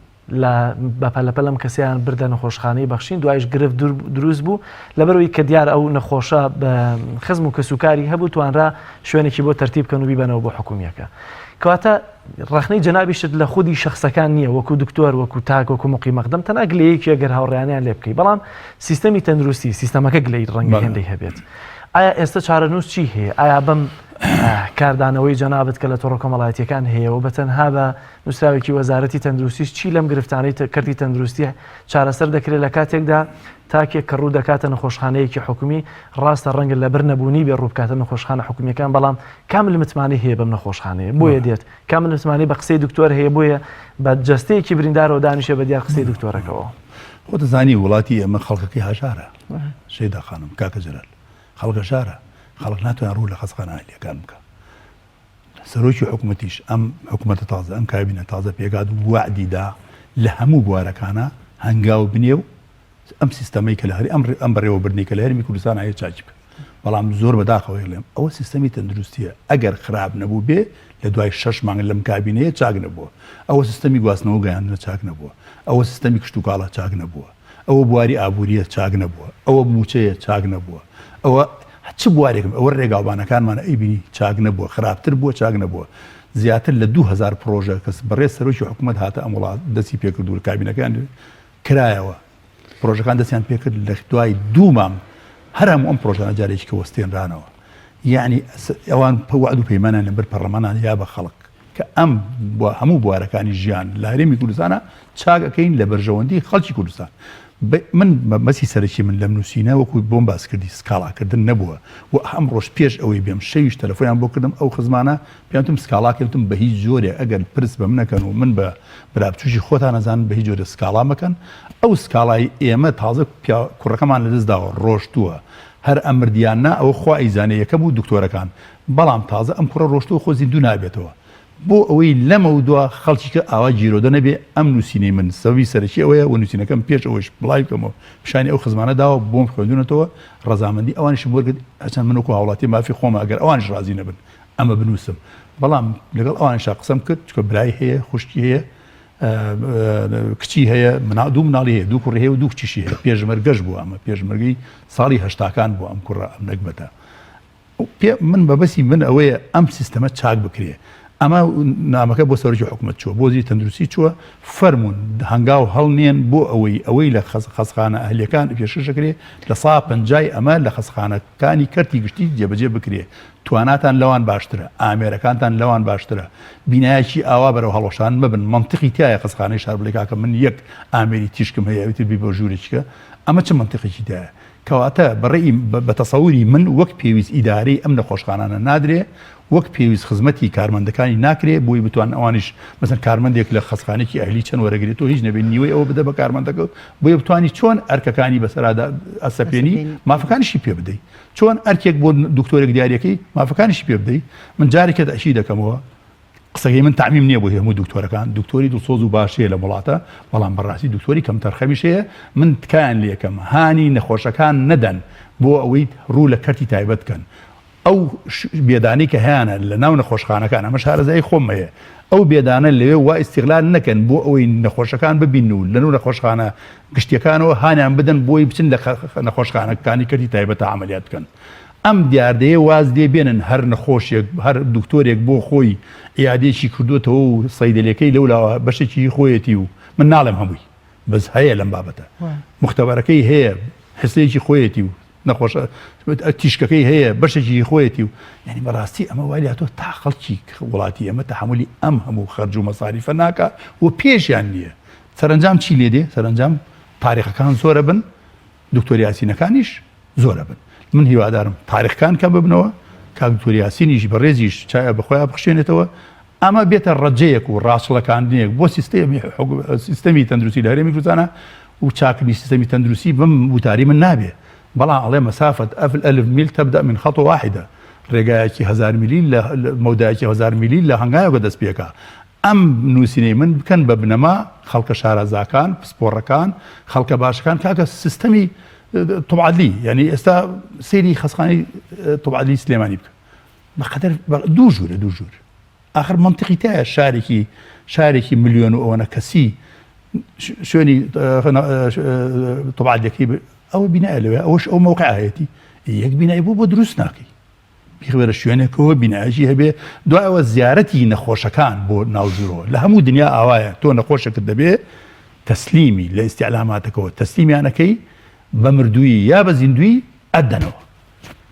لە بەپەلەپەلم کەسیان بردە نەخۆشخانەی بەخشین دوایش گرفت دروست بوو لەبەرەوەی کە دیار ئەو نەخۆشە بە خزم و کەسوکاری هەبوو توانرا شوێنێکی بۆ تەرتیب بکەن و بیبەنەوە بۆ حکومیەکە کەواتە ڕخنەی جەنابیشت لە خودی شخصەکان نییە وەکو دکتۆر وەکو تاک وەکو مقی مەقدەم تەنها گلەیەکی ئەگەر هاوڕێیانیان لێ بکەی بەڵام سیستەمی تەندروستی سیستەمەکە گلەی ڕەنگی هێندەی هەبێت ئایا ئێستا چارەنووس چی هەیە ئایا بەم کاردانەوەی جەنابەت کە لە تۆڕە کۆمەڵایەتیەکان هەیە و بەتەنها بە نووسراوێکی وەزارەتی تەندروستیش چی لەم گرفتانەی کردی تەندروستی چارەسەر دەکرێت لە کاتێکدا تاکێک کە ڕوو دەکاتە نەخۆشخانەیەکی حکومی ڕاستە ڕەنگە لەبەر نەبوونی بێ ڕووبکاتە نەخۆشخانە حکومیەکان بەڵام کامل متمانی هەیە بەم نەخۆشخانەیە بۆیە دێت کامل متمانی بە قسەی دکتۆر هەیە بۆیە بە جەستەیەکی بریندارەوە دانیشە بە دیار قسەی دکتۆرەکەەوە خۆ دەزانی وڵاتی ئێمە خەڵکەکەی هاژارە شەیدا خانم کاکە جەلال خەڵکە شارە خەڵک ناتوانێت ڕوو لە خەسخانەیەکان بکە سەرۆکی حکوومەتیش ئەم حکوومەتە تازە ئەم کابینە تازە پێکات وعدیدا لە هەموو بوارەکانە هەنگاو بنێ و ئەم سیستەمەی کە لە هەری ئەم بەڕێوەبردنی کە لە هەرمی کوردستان هەیە چاچ بکە بەڵام زۆر بەداخەوەی لێم ئەوە سیستەمی تەندروستیە ئەگەر خراپ نەبوو بێ لە دوای 6 مانگ لەم کابینەیە چاک نەبووە ئەوە سیستەمی گواستنەوە گەیاندنە چاک نەبووە ئەوە سیستەمی کشت و کاڵە چاک نەبووە ئەوە بواری ئابووریە چاک نەبووە ئەوە موچەیە چاک نەبووە ئەوە چ بوارێکم ئەوە ڕێگاوبانەکانمانە ئەیبینی چاک نەبووە خراپتر بووە چاک نەبووە زیاتر لە 2000 پرۆژە کەس بەڕێز سەرۆکی حکوومەت هاتە ئەم وڵات دەستی پێکرد و کابینەکان کرایەوە پرۆژەکان دەستیان پێکرد لە دوای 2 مام هەر هەموو ئەم پرۆژانە جارێکی کە وەستێنرانەوە یعنی ئەوان وعد و پەیمانیان لەبەر پەرلەمانان یا بە خەڵک کە ئەم هەموو بوارەکانی ژیان لە هەرێمی کوردستانە چاکەکەین لە بەرژەوەندی خەڵکی کوردستان من مەسی سەرکی من لەم نووسینە وەکو بۆم باس کردی سکاڵاکردن نەبووە و ئەم ڕۆژ پێش ئەوەی بێم شەویش تەلەفۆیان بۆ کردم ئەو خزمانە پێیانتم سکاڵاکردم بە هیچ جۆرێ ئەگەر پرس بە منەکەن و من بە برابچوشی خۆتان نەزانن بە هیچ جۆرە سکاڵا مەکەن ئەو سکاڵای ئێمە تازە کوڕەکەمان لەدەستداوە ڕۆشتووە هەر ئەمردیاننا ئەوە خوا ئەیزانێ یەکەم و دکتۆرەکان بەڵام تازە ئەم کوڕە ڕۆشتووە خۆ زیندوو نابێتەوە بۆ ئەوەی لەمە دووە خەڵکی کە ئاوا جیرۆدە نەبێ ئەم نووسینەی من سەوی سەرکی ئەوەیە و نووسینەکەم پێش ئەوەش بڵای بکەمەوە پیشانی ئەو خزمانە داوە بۆم خوێندونەتەوە ڕەزامەندی ئەوانیشم وەرگرت هەچەند من وەکو هاوڵاتی مافی خۆمە ئەگەر ئەوانش ڕازی نەبن ئەمە بنووسم بەڵام لەگەڵ ئەوانشا قسەم کرد چکە برای هەیە خوشکی هەیە کچی هەیە دوو مناڵی هەیە دوو کوڕی هەیە و دوو کچیشی هەیە پێشمەرگەش بوو ئەمە پێشمەرگی ساڵی هەشتاکان بوو ئەم کوڕە ئەم نەکبەتە من بەبەسی من ئەوەیە ئەم سیستەمە چاک بکرێ ئەمە نامەکە بۆ سەرۆکی حکوومەت چووە بۆ زیری تەندروستی چووە فەرمونون هەنگاو هەڵنێن بۆ ئەوەی لە خەسخانە ئەهلیەکان پێشکرێ لە 150 ئەمە لە خەسخانەکانی کەرتی گشتی جێبەجێ بکرێ تواناتان لەوان باشترە ئامێرەکانتان لەوان باشترە بینایەکی ئاوا بەرەو هەڵۆشان مەبن منطقی تایە خەسخانەی شار بڵێکاکە من یەک ئامێری تیشکم هەیە وتر بی بۆ ژوورێکیکە ئەمە چه منطقێکی دایە کەواتە بەڕێی بە تەسەووری من وەک پێویست ئیدارەی ئەم نەخۆشخانانە نادرێ وەک پێویست خزمەتی کارمەندەکانی ناکرێ بۆی بتوان ئەوانیش مەسەن کارمەندێک لە خەسخانێکی ئەهلی چەند وەرەگرێتەوە هیچ نەبێت نیوەی ئەوە بدە بە کارمەندەکە بۆیە بتوانی چۆن ئەرکەکانی بەسەرادا ئەسەپێنی مافەکانیشی پێ بدەیت چۆن ئەرکێک بۆ دکتۆرێک دیارەکەی مافەکانیشی پێ بدەیت من جارێکت ئەشی دەکەمەوە قسەکەی من تعمیم نییە بۆ هەموو دکتۆرەکان دکتۆری دڵسۆز و باشەیە لە وڵاتە بەڵام بەڕاستی دکتۆری کەم تەرخەمیشەیە من تکایان لێکەم هانی نەخۆشەکان نەدەن بۆ ئەوەی ڕوو لە کەرتی تایبەت بکەن ئەو بێدانی کە هیانە لە ناو نەخۆشخانەکان ئەمە شارەزای خۆمەیە ئەو بێدانە لەوێ وا ئیستیغلال نەکەن بۆ ئەوەی نەخۆشەکان ببین و لە نوو نەخۆشخانە گشتیەکانەوە هانیان بدەن بۆی بچن لە نەخۆشخانەکانی کەرتی تایبەتە عملیات بکەن ئەم دیاردەیە واز لێ بێنن هەر نەخۆشیێک هەر دکتۆرێک بۆ خۆی عیادێکی کردوێتەوە و سەیدەلەکەی لەولاوە بەشێکی خۆیەتی و من ناڵێم هەمووی بەس هەیە لەم بابەتە مختەبەرەکەی هەیە حسەیەکی خۆیەتی و نەخۆش تیشکەکەی هەیە بەشێکی خۆیەتی و ینی بەڕاستی ئەمە وای تۆ تا خەڵکی وڵاتی ئەمە تەحملی ئەم هەموو خەرج و مەساریفە ناکە و پێشیان نییە سەرنجام چی لێ دێ سەرنجام تاریخەکان زۆرە بن دکتۆر یاسینەکانیش زۆرە بن من هیوادارم تاریخەکان کە ببنەوە کاک دکتۆر یاسینیش بەڕێزیش چایە بەخۆیان بخشێنێتەوە ئەمە بێتە ڕەجەیەک و ڕاستڵەکانیەک بۆ سیستەمی تەندروستی لە هەرێمی کوردستانە و چاکنی سیستەمی تەندروستی بم وتاری من نابێ بەڵام ئەڵێ مەسافەت ئەلف میل تەبدە من خەڵ واحدە ڕێگایەکی 1000 میلی لە مەودایەکی 1000 میلی لە هەنگایەوە دەست پێکە ئەم نووسینەی من بکەن بە بنەما خەڵکە شارەزاکان پسپۆڕەکان خەڵکە باشەکان کاکە سیستەمی طبعادلی یعنی ئێستا سەیری خەسخانەی طبعادلی سلێمانی بکە بەقەدەر دوو ژوور آخر منطقی تایە شارێکی ملیۆن و ئەوەنە کەسی شوێنی طبعادەکەی ئەوە بینایە لەوێ ئەوەش ئەو موقعایەتی یەک بینایی بۆ دروست ناکەی بیخبرە شوێنێکەوە بینایشی هەبێ دوایەوە زیارەتی نەخۆشەکان بۆ ناوژورەوە لە هەموو دنیا ئاوایە تۆ نەخۆشەکەت دەبێ تەسلیمی لە ئیستیعلاماتەکەەوە تەسلیمیانەکەی بە مردووی یا بە زیندوی ئەدەنەوە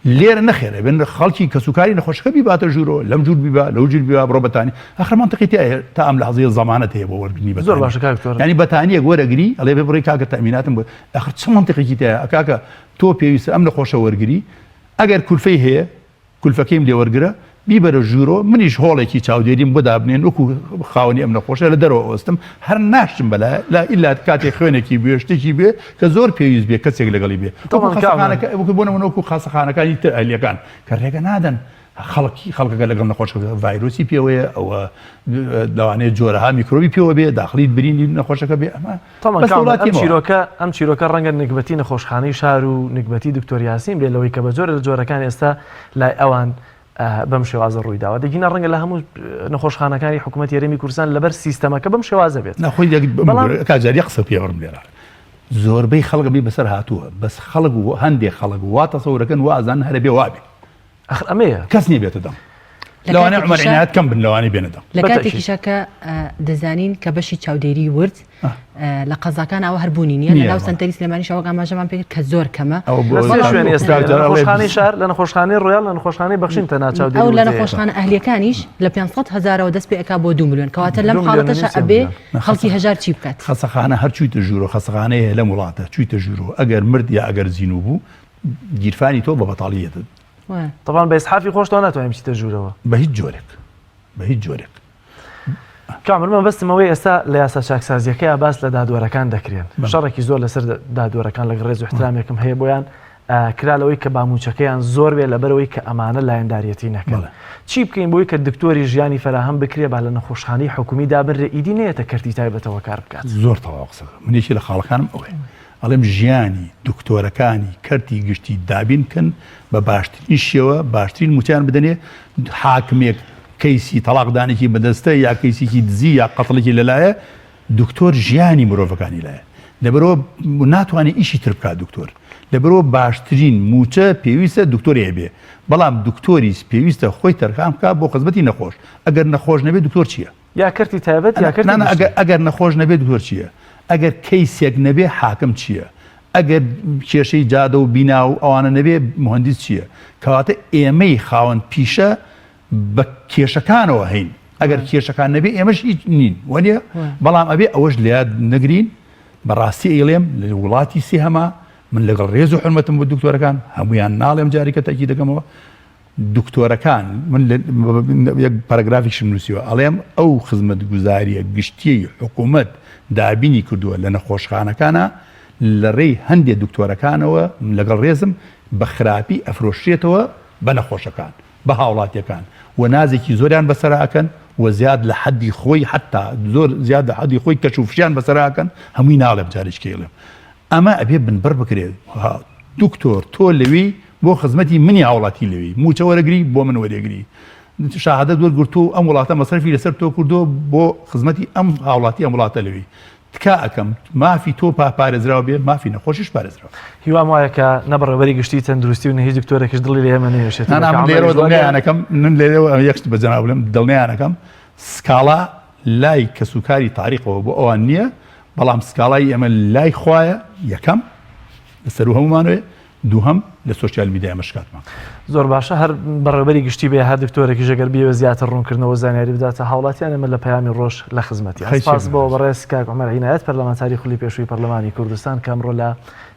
لێرە نەخێرە بن خەڵکی کەسوکاری نەخۆشەکە بیباتە ژوورەوە لەم جوور بیبا لەو جوور بیبا بڕۆبەتانی ئەخر منطقی تا ئەم لەحظەیە زەمانەت هەیە بۆ وەرگرتنی بە زۆر باشە کاکتۆر ینی بەتانیەک وەرەگری ئەڵێ بێ بڕێ کاکە تەمیناتم بۆ ئەخر چ منطقێکی تایە کاکە تۆ پێویستە ئەم نەخۆشە وەرگری ئەگەر کولفەی هەیە کولفەکەیم لێ وەرگرە بیبەرە ژوورۆ منیش هۆڵێکی چاودێریم بۆ دابنێن وەکو خاوەنی ئەم نەخۆشە لە دەرەوە ئەوەستم هەر ناشتم بەلا لا ئیلا کاتێک خوێنێکی بێ شتێکی بێ کە زۆر پێویست بێ کەسێک لەگەڵی بێ بۆنەوەکو خاسەخانەکانی تر ئەلیەکان کە ڕێگە نادەن خەڵکەکە لەگەڵ نەخۆشەکە ڤایرۆسی پێوەیە ئەوە لەوانەیە جۆرەها میکرۆبی پێوە بێ داخلیت برینی نەخۆشەکە بێ ئەم چیرۆکە ڕەنگە نگبەتی نەخۆشخانەی شار و نگبەتی دکتۆر یاسین بێ لەوەی کە بە جۆرە لە جۆرەکان ئێستا لای ئەوان بەم شێوازە ڕوویداوە دەگینە ڕەنگە لە هەموو نەخۆشخانەکانی حکوومەت هەرێمی کوردستان لەبەر سیستەمەکە بەم شێوازە بێت نەخۆی کاجاری قسە پێوەڕم لێرە زۆربەی خەڵک بێ بەسەر هاتووە بەس خەڵک و هەندێک خەڵک وا تەسەورەکەن و ئازان هەرە بێ وابێ ئەمەیە کەس نیە بێتە دەم لەوانەیە عومەر عنایەت کەم بن لەوانەی بێنە دەم لە کاتێکیشە کە دەزانین کە بەشی چاودێری ورد لە قەزاکان ئەوە هەربوونی نییە لەناو سنتەری سلێمانی شەوە ئاماژەمان پێ کە زۆر کەمە شوێنی ئێستا نەخۆشخانەی شار لە نەخۆشخانەی ڕۆیال لە نەخۆشخانەی بەخشین تەنها چاودێری ئەو لە نەخۆشخانە ئەهلیەکانیش لە 500,000ەوە دەست پێ ئەکا بۆ 2 ملیۆن کەواتە لەم حاڵەتەشە ئەبێ خەڵکی هەژار چی بکات خەسەخانە هەر چوویتە ژوورۆ خەسەخانەیە لە وڵاتە چوویتە ژوورۆ ئەگەر مرد یا ئەگەر زیینوو بوو گیرفانی تۆ بە بەتاڵیەتە طبعاً بە ئیسحافی خۆش تۆ ناتوانین بچیتە ژوورەوە بە هیچ جۆرێک کامل من بەستمەوەی ئێستا لە یاسا چاکسازیەکەی باس لە دادوەرەکان دەکرێن شەڕێکی زۆر لەسەر دادوەرەکان لەگەڵ ڕێز و احترامێکم هەیە بۆیان کرالەوەی کە باموچەکەیان زۆر بێ لەبەرەوەی کە ئەمانە لایەنداریەتی نەکەن چی بکەین بۆی کە دکتۆری ژیانی فراهەم بکرێ با لە نەخۆشخانەی حکومی دابنرێ ئیدی نەیەتە کەرتی تایبەتەوە کار بکات زۆر تەواو قسە منێکی لە خاڵەکانم ئەوەیە ئەڵێم ژیانی دکتۆرەکانی کەرتی گشتی دابین بکەن بە باشترین شێوە باشترین موچیان بدەنێ حاکمێک کەیسی تەلاقدانێکی بەدەستە یا کەیسێکی دزی یا قەتڵێکی لەلایە دکتۆر ژیانی مرۆڤەکانی لایە لەبەرەوە ناتوانێت ئیشی تر بکات دکتۆر لەبەرەوە باشترین موچە پێویستە دکتۆری هەبێ بەڵام دکتۆریش پێویستە خۆی تەرخان بکات بۆ خزمەتی نەخۆش ئەگەر نەخۆش نەبێت دکتۆر چییە یا کەرتی تایبەت یا ئەگەر نەخۆش نەبێت دکتۆر چییە ئەگەر کەیسێک نەبێ حاکم چییە ئەگەر کێشەی جادە و بینا و ئەوانە نەبێ مهندس چییە کەواتە ئێمەی خاوەن پیشە بە کێشەکانەوە هەین ئەگەر کێشەکان نەبێ ئێمەش هیچ نین وەنیە بەڵام ئەبێ ئەوەش لێیاد نەگرین بەڕاستی ئێڵێم لە وڵاتی سێهەما من لەگەڵ ڕێز و حرمەتم بۆ دکتۆرەکان هەمویان ناڵێم جارێکە تاکی دەکەمەوە دکتۆرەکان من یەک پاراگرافێکشم نووسیوە ئەڵێم ئەو خزمەت گوزاریە گشتی حکوومەت دابینی کردووە لە نەخۆشخانەکانە لە ڕێی هەندێک دکتۆرەکانەوە لەگەڵ ڕێزم بە خراپی ئەفرۆشرێتەوە بە نەخۆشەکان بە هاوڵاتیەکان و نازێکی زۆریان بەسەراکەن و زیاد لە حەدی خۆی حتا زۆر زیاد لە حەدی خۆی کەچوفشیان بەسەراکەن هەمووی ناڵێم جارێکێڵێم ئەمە ئەبێ بنبەر بکرێت دکتۆر تۆ لەوی بۆ خزمەتی منی هاوڵاتی لەوی موچە وەرەگری بۆ من وەرەگری شاهادەت وەرگرتو ئەم وڵاتە مەسەرفی لەسەر تۆ کردو بۆ خزمەتی ئەم هاوڵاتی ئەم وڵاتە لەوی تکا ئەەکەم مافی تۆ پارێزراوە بێ مافی نەخۆشیش پارێزراوە هیوام وایە کە نەبڕێوەری گشتی تەندروستی و نە هیچ دکتۆرێکیش دڵی لێ ئێمە نێشێت لێرەوە دڵنیانەکەم من لێرەوە یەکشت بەجەناو بڵێم دڵنیانەکەم سکاڵا لای کەسوکاری تاریخەوە بۆ ئەوان نییە بەڵام سکاڵای ئێمە لای خوایە یەکەم لەسەر و هەمومانوێ دووهەم لە سوسیال میدیای مشکاتمان زۆر باشە هەر بەڕێوەبەری گشتی بێ هەر دکتۆرێکی ژەگەر بیەوە زیاتر ڕوونکردنەوە زانیاری بداتە هاوڵاتیان ئەمە لە پەیامی ڕۆژ لە خزمەتی سپاس بۆ بەڕێز کاک عومەر عینایەت پەرلەمانتاری خولی پێشووی پەرلەمانی کوردستان کە ئەمڕۆ لە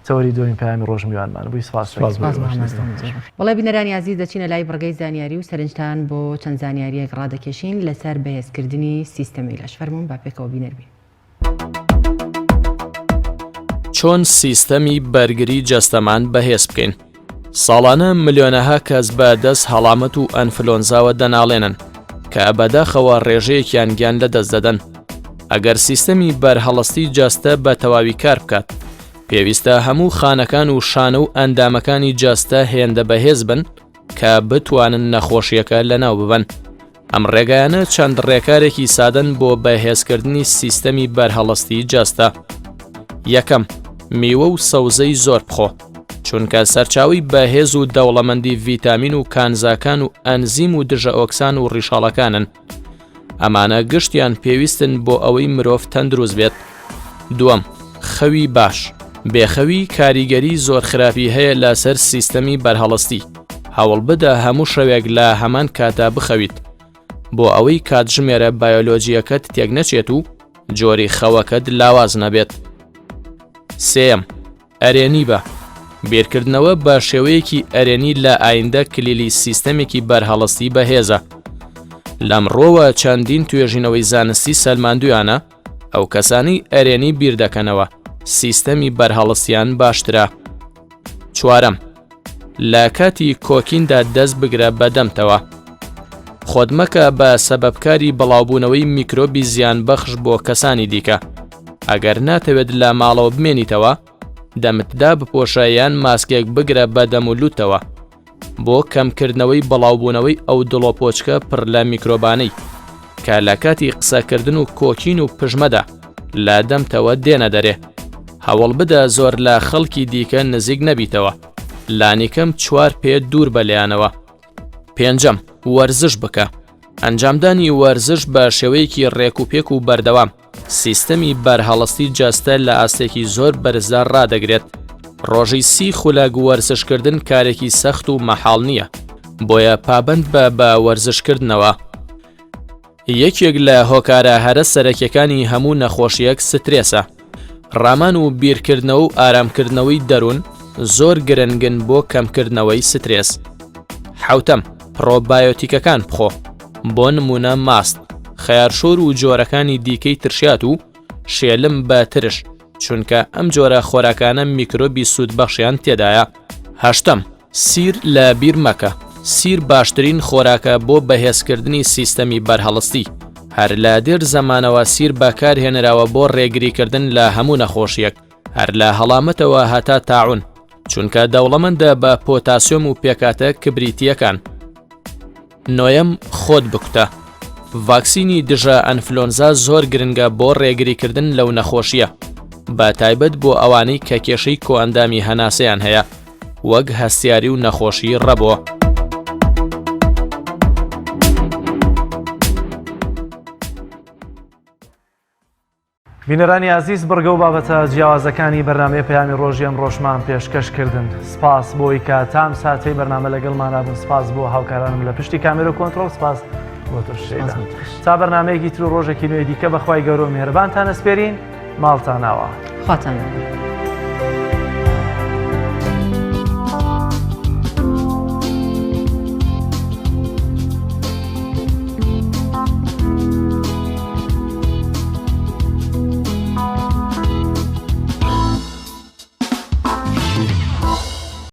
تەوەری دوین پەیامی ڕۆژ میوانمان بووی سپاس. وڵای بینەرانی عزیز دەچینە لای بڕگەی زانیاری و سەرنجتان بۆ چەند زانیاریەک ڕادەکێشین لەسەر بەهێزکردنی سیستەمی لەش فەرموون با پێکەوە بینەربین. چۆن سیستەمی بەرگری جەستەمان بەهێز بکەین. ساڵانە ملیۆنەها کەس بە دەست هەڵامەت و ئەنفلۆنزاوە دەناڵێنن کە ئەبەداخەوە ڕێژەیەکیان گیان لەدەست دەدەن. ئەگەر سیستەمی بەرهەڵستی جەستە بە تەواوی کار بکات، پێویستە هەموو خانەکان و شانە و ئەندامەکانی جەستە هێندە بەهێز بن کە بتوانن نەخۆشیەکە لەناو ببەن. ئەم ڕێگایانە چەند ڕێکارێکی سادەن بۆ بەهێزکردنی سیستەمی بەرهەڵستی جەستە. یەکەم، میوە و سەوزەی زۆر بخۆ، چونکە سەرچاوی بەهێز و دەوڵەمەندی ڤیتامین و کانزاکان و ئەنزیم و دژە ئۆکسان و ڕیشاڵەکانن. ئەمانە گشتیان پێویستن بۆ ئەوەی مرۆڤ تەندروست بێت. دووەم، خەوی باش. بێخەوی کاریگەری زۆر خراپی هەیە لەسەر سیستەمی بەرهەڵستی. هەوڵ بدە هەموو شەوێک لە هەمان کاتا بخەویت بۆ ئەوەی کاتژمێرە بایۆلۆجیەکەت تێک نەچێت و جۆری خەوەکەت لاواز نەبێت. سێم، ئەرێنی بە. بیرکردنەوە بە شێوەیەکی ئەرێنی لە ئایندە کلیلی سیستەمێکی بەرهەڵستی بەهێزە. لەمڕۆوە چەندین توێژینەوەی زانستی سەلماندویانە ئەو کەسانی ئەرێنی بیر دەکەنەوە سیستەمی بەرهەڵستیان باشترە. چوارەم، لە کاتی کۆکیندا دەست بگرە بەدەمتەوە. خۆت مەکە بە سەبەبکاری بەڵاوبوونەوەی میکرۆبی زیان بەخش بۆ کەسانی دیکە. ئەگەر ناتەوێت لە ماڵەوە بمێنیتەوە، دەمتدا بپۆشە یان ماسکێک بگرە بەدەم و لوتەوە بۆ کەمکردنەوەی بەڵاوبوونەوەی ئەو دڵۆپۆچکە پڕ لە میکرۆبانەی کە لە کاتی قسەکردن و کۆکین و پژمەدا لە دەمتەوە دێنە دەرێ. هەوڵ بدە زۆر لە خەڵکی دیکە نزیک نەبیتەوە، لانیکەم 4 پێ دوور بەلایانەوە. پێنجەم، وەرزش بکە. ئەنجامدانی وەرزش بە شێوەیەکی ڕێک و پێک و بەردەوام سیستەمی بەرهەڵستی جەستە لە ئاستێکی زۆر بەرزدار ڕادەگرێت. ڕۆژی 30 خولەک وەرزشکردن کارێکی سەخت و مەحاڵ نییە، بۆیە پابند بە وەرزشکردنەوە. یەکێک لە هۆکارە هەرە سەرەکیەکانی هەموو نەخۆشیەک سترێسە. ڕامان و بیرکردنەوە و ئارامکردنەوەی دەروون زۆر گرنگن بۆ کەمکردنەوەی سترێس. حوتەم، پرۆبایۆتیکەکان بخۆ، بۆ نمونە ماست، خەیارشۆر و جۆرەکانی دیکەی ترشات و شێلم بە ترش، چونکە ئەم جۆرە خۆراکانە میکرۆبی سوودبەخشیان تێدایە. هەشتەم، سیر لە بیر مەکە. سیر باشترین خۆراکە بۆ بەهێزکردنی سیستەمی بەرهەڵستی. هەر لە دێر زەمانەوە سیر بەکارهێنراوە بۆ ڕێگریکردن لە هەموو نەخۆشیەک، هەر لە هەڵامەتەوە هەتا تاعون، چونکە دەوڵەمەندە بە پۆتاسیۆم و پێکاتە کبریتیەکان. نۆیەم، خۆت بکوتە. ڤاکسینی دژە ئەنفلۆنزا زۆر گرنگە بۆ ڕێگریکردن لەو نەخۆشیە، بە تایبەت بۆ ئەوانەی کە کێشەی کۆئەندامی هەناسەیان هەیە، وەک هەستیاری و نەخۆشی ڕەبۆ. بینەرانی عزیز، بڕگە و بابەتە جیاوازەکانی بەرنامەی پەیامی ڕۆژی ئەم ڕۆژمان پێشکەشکردن. سپاس بۆی کە تام ساتەی بەرنامە لەگەڵمانە بوون. سپاس بۆ هاوکارانم لە پشتی کامێرە و کۆنتڕۆڵ. سپاس بۆ تۆشێدا. تا بەرنامەیەکی تر و ڕۆژێکی نوێی دیکە بەخوای گەورە و میهرەبانتان ئەسپێرین. ماڵتان ناوە. خواتان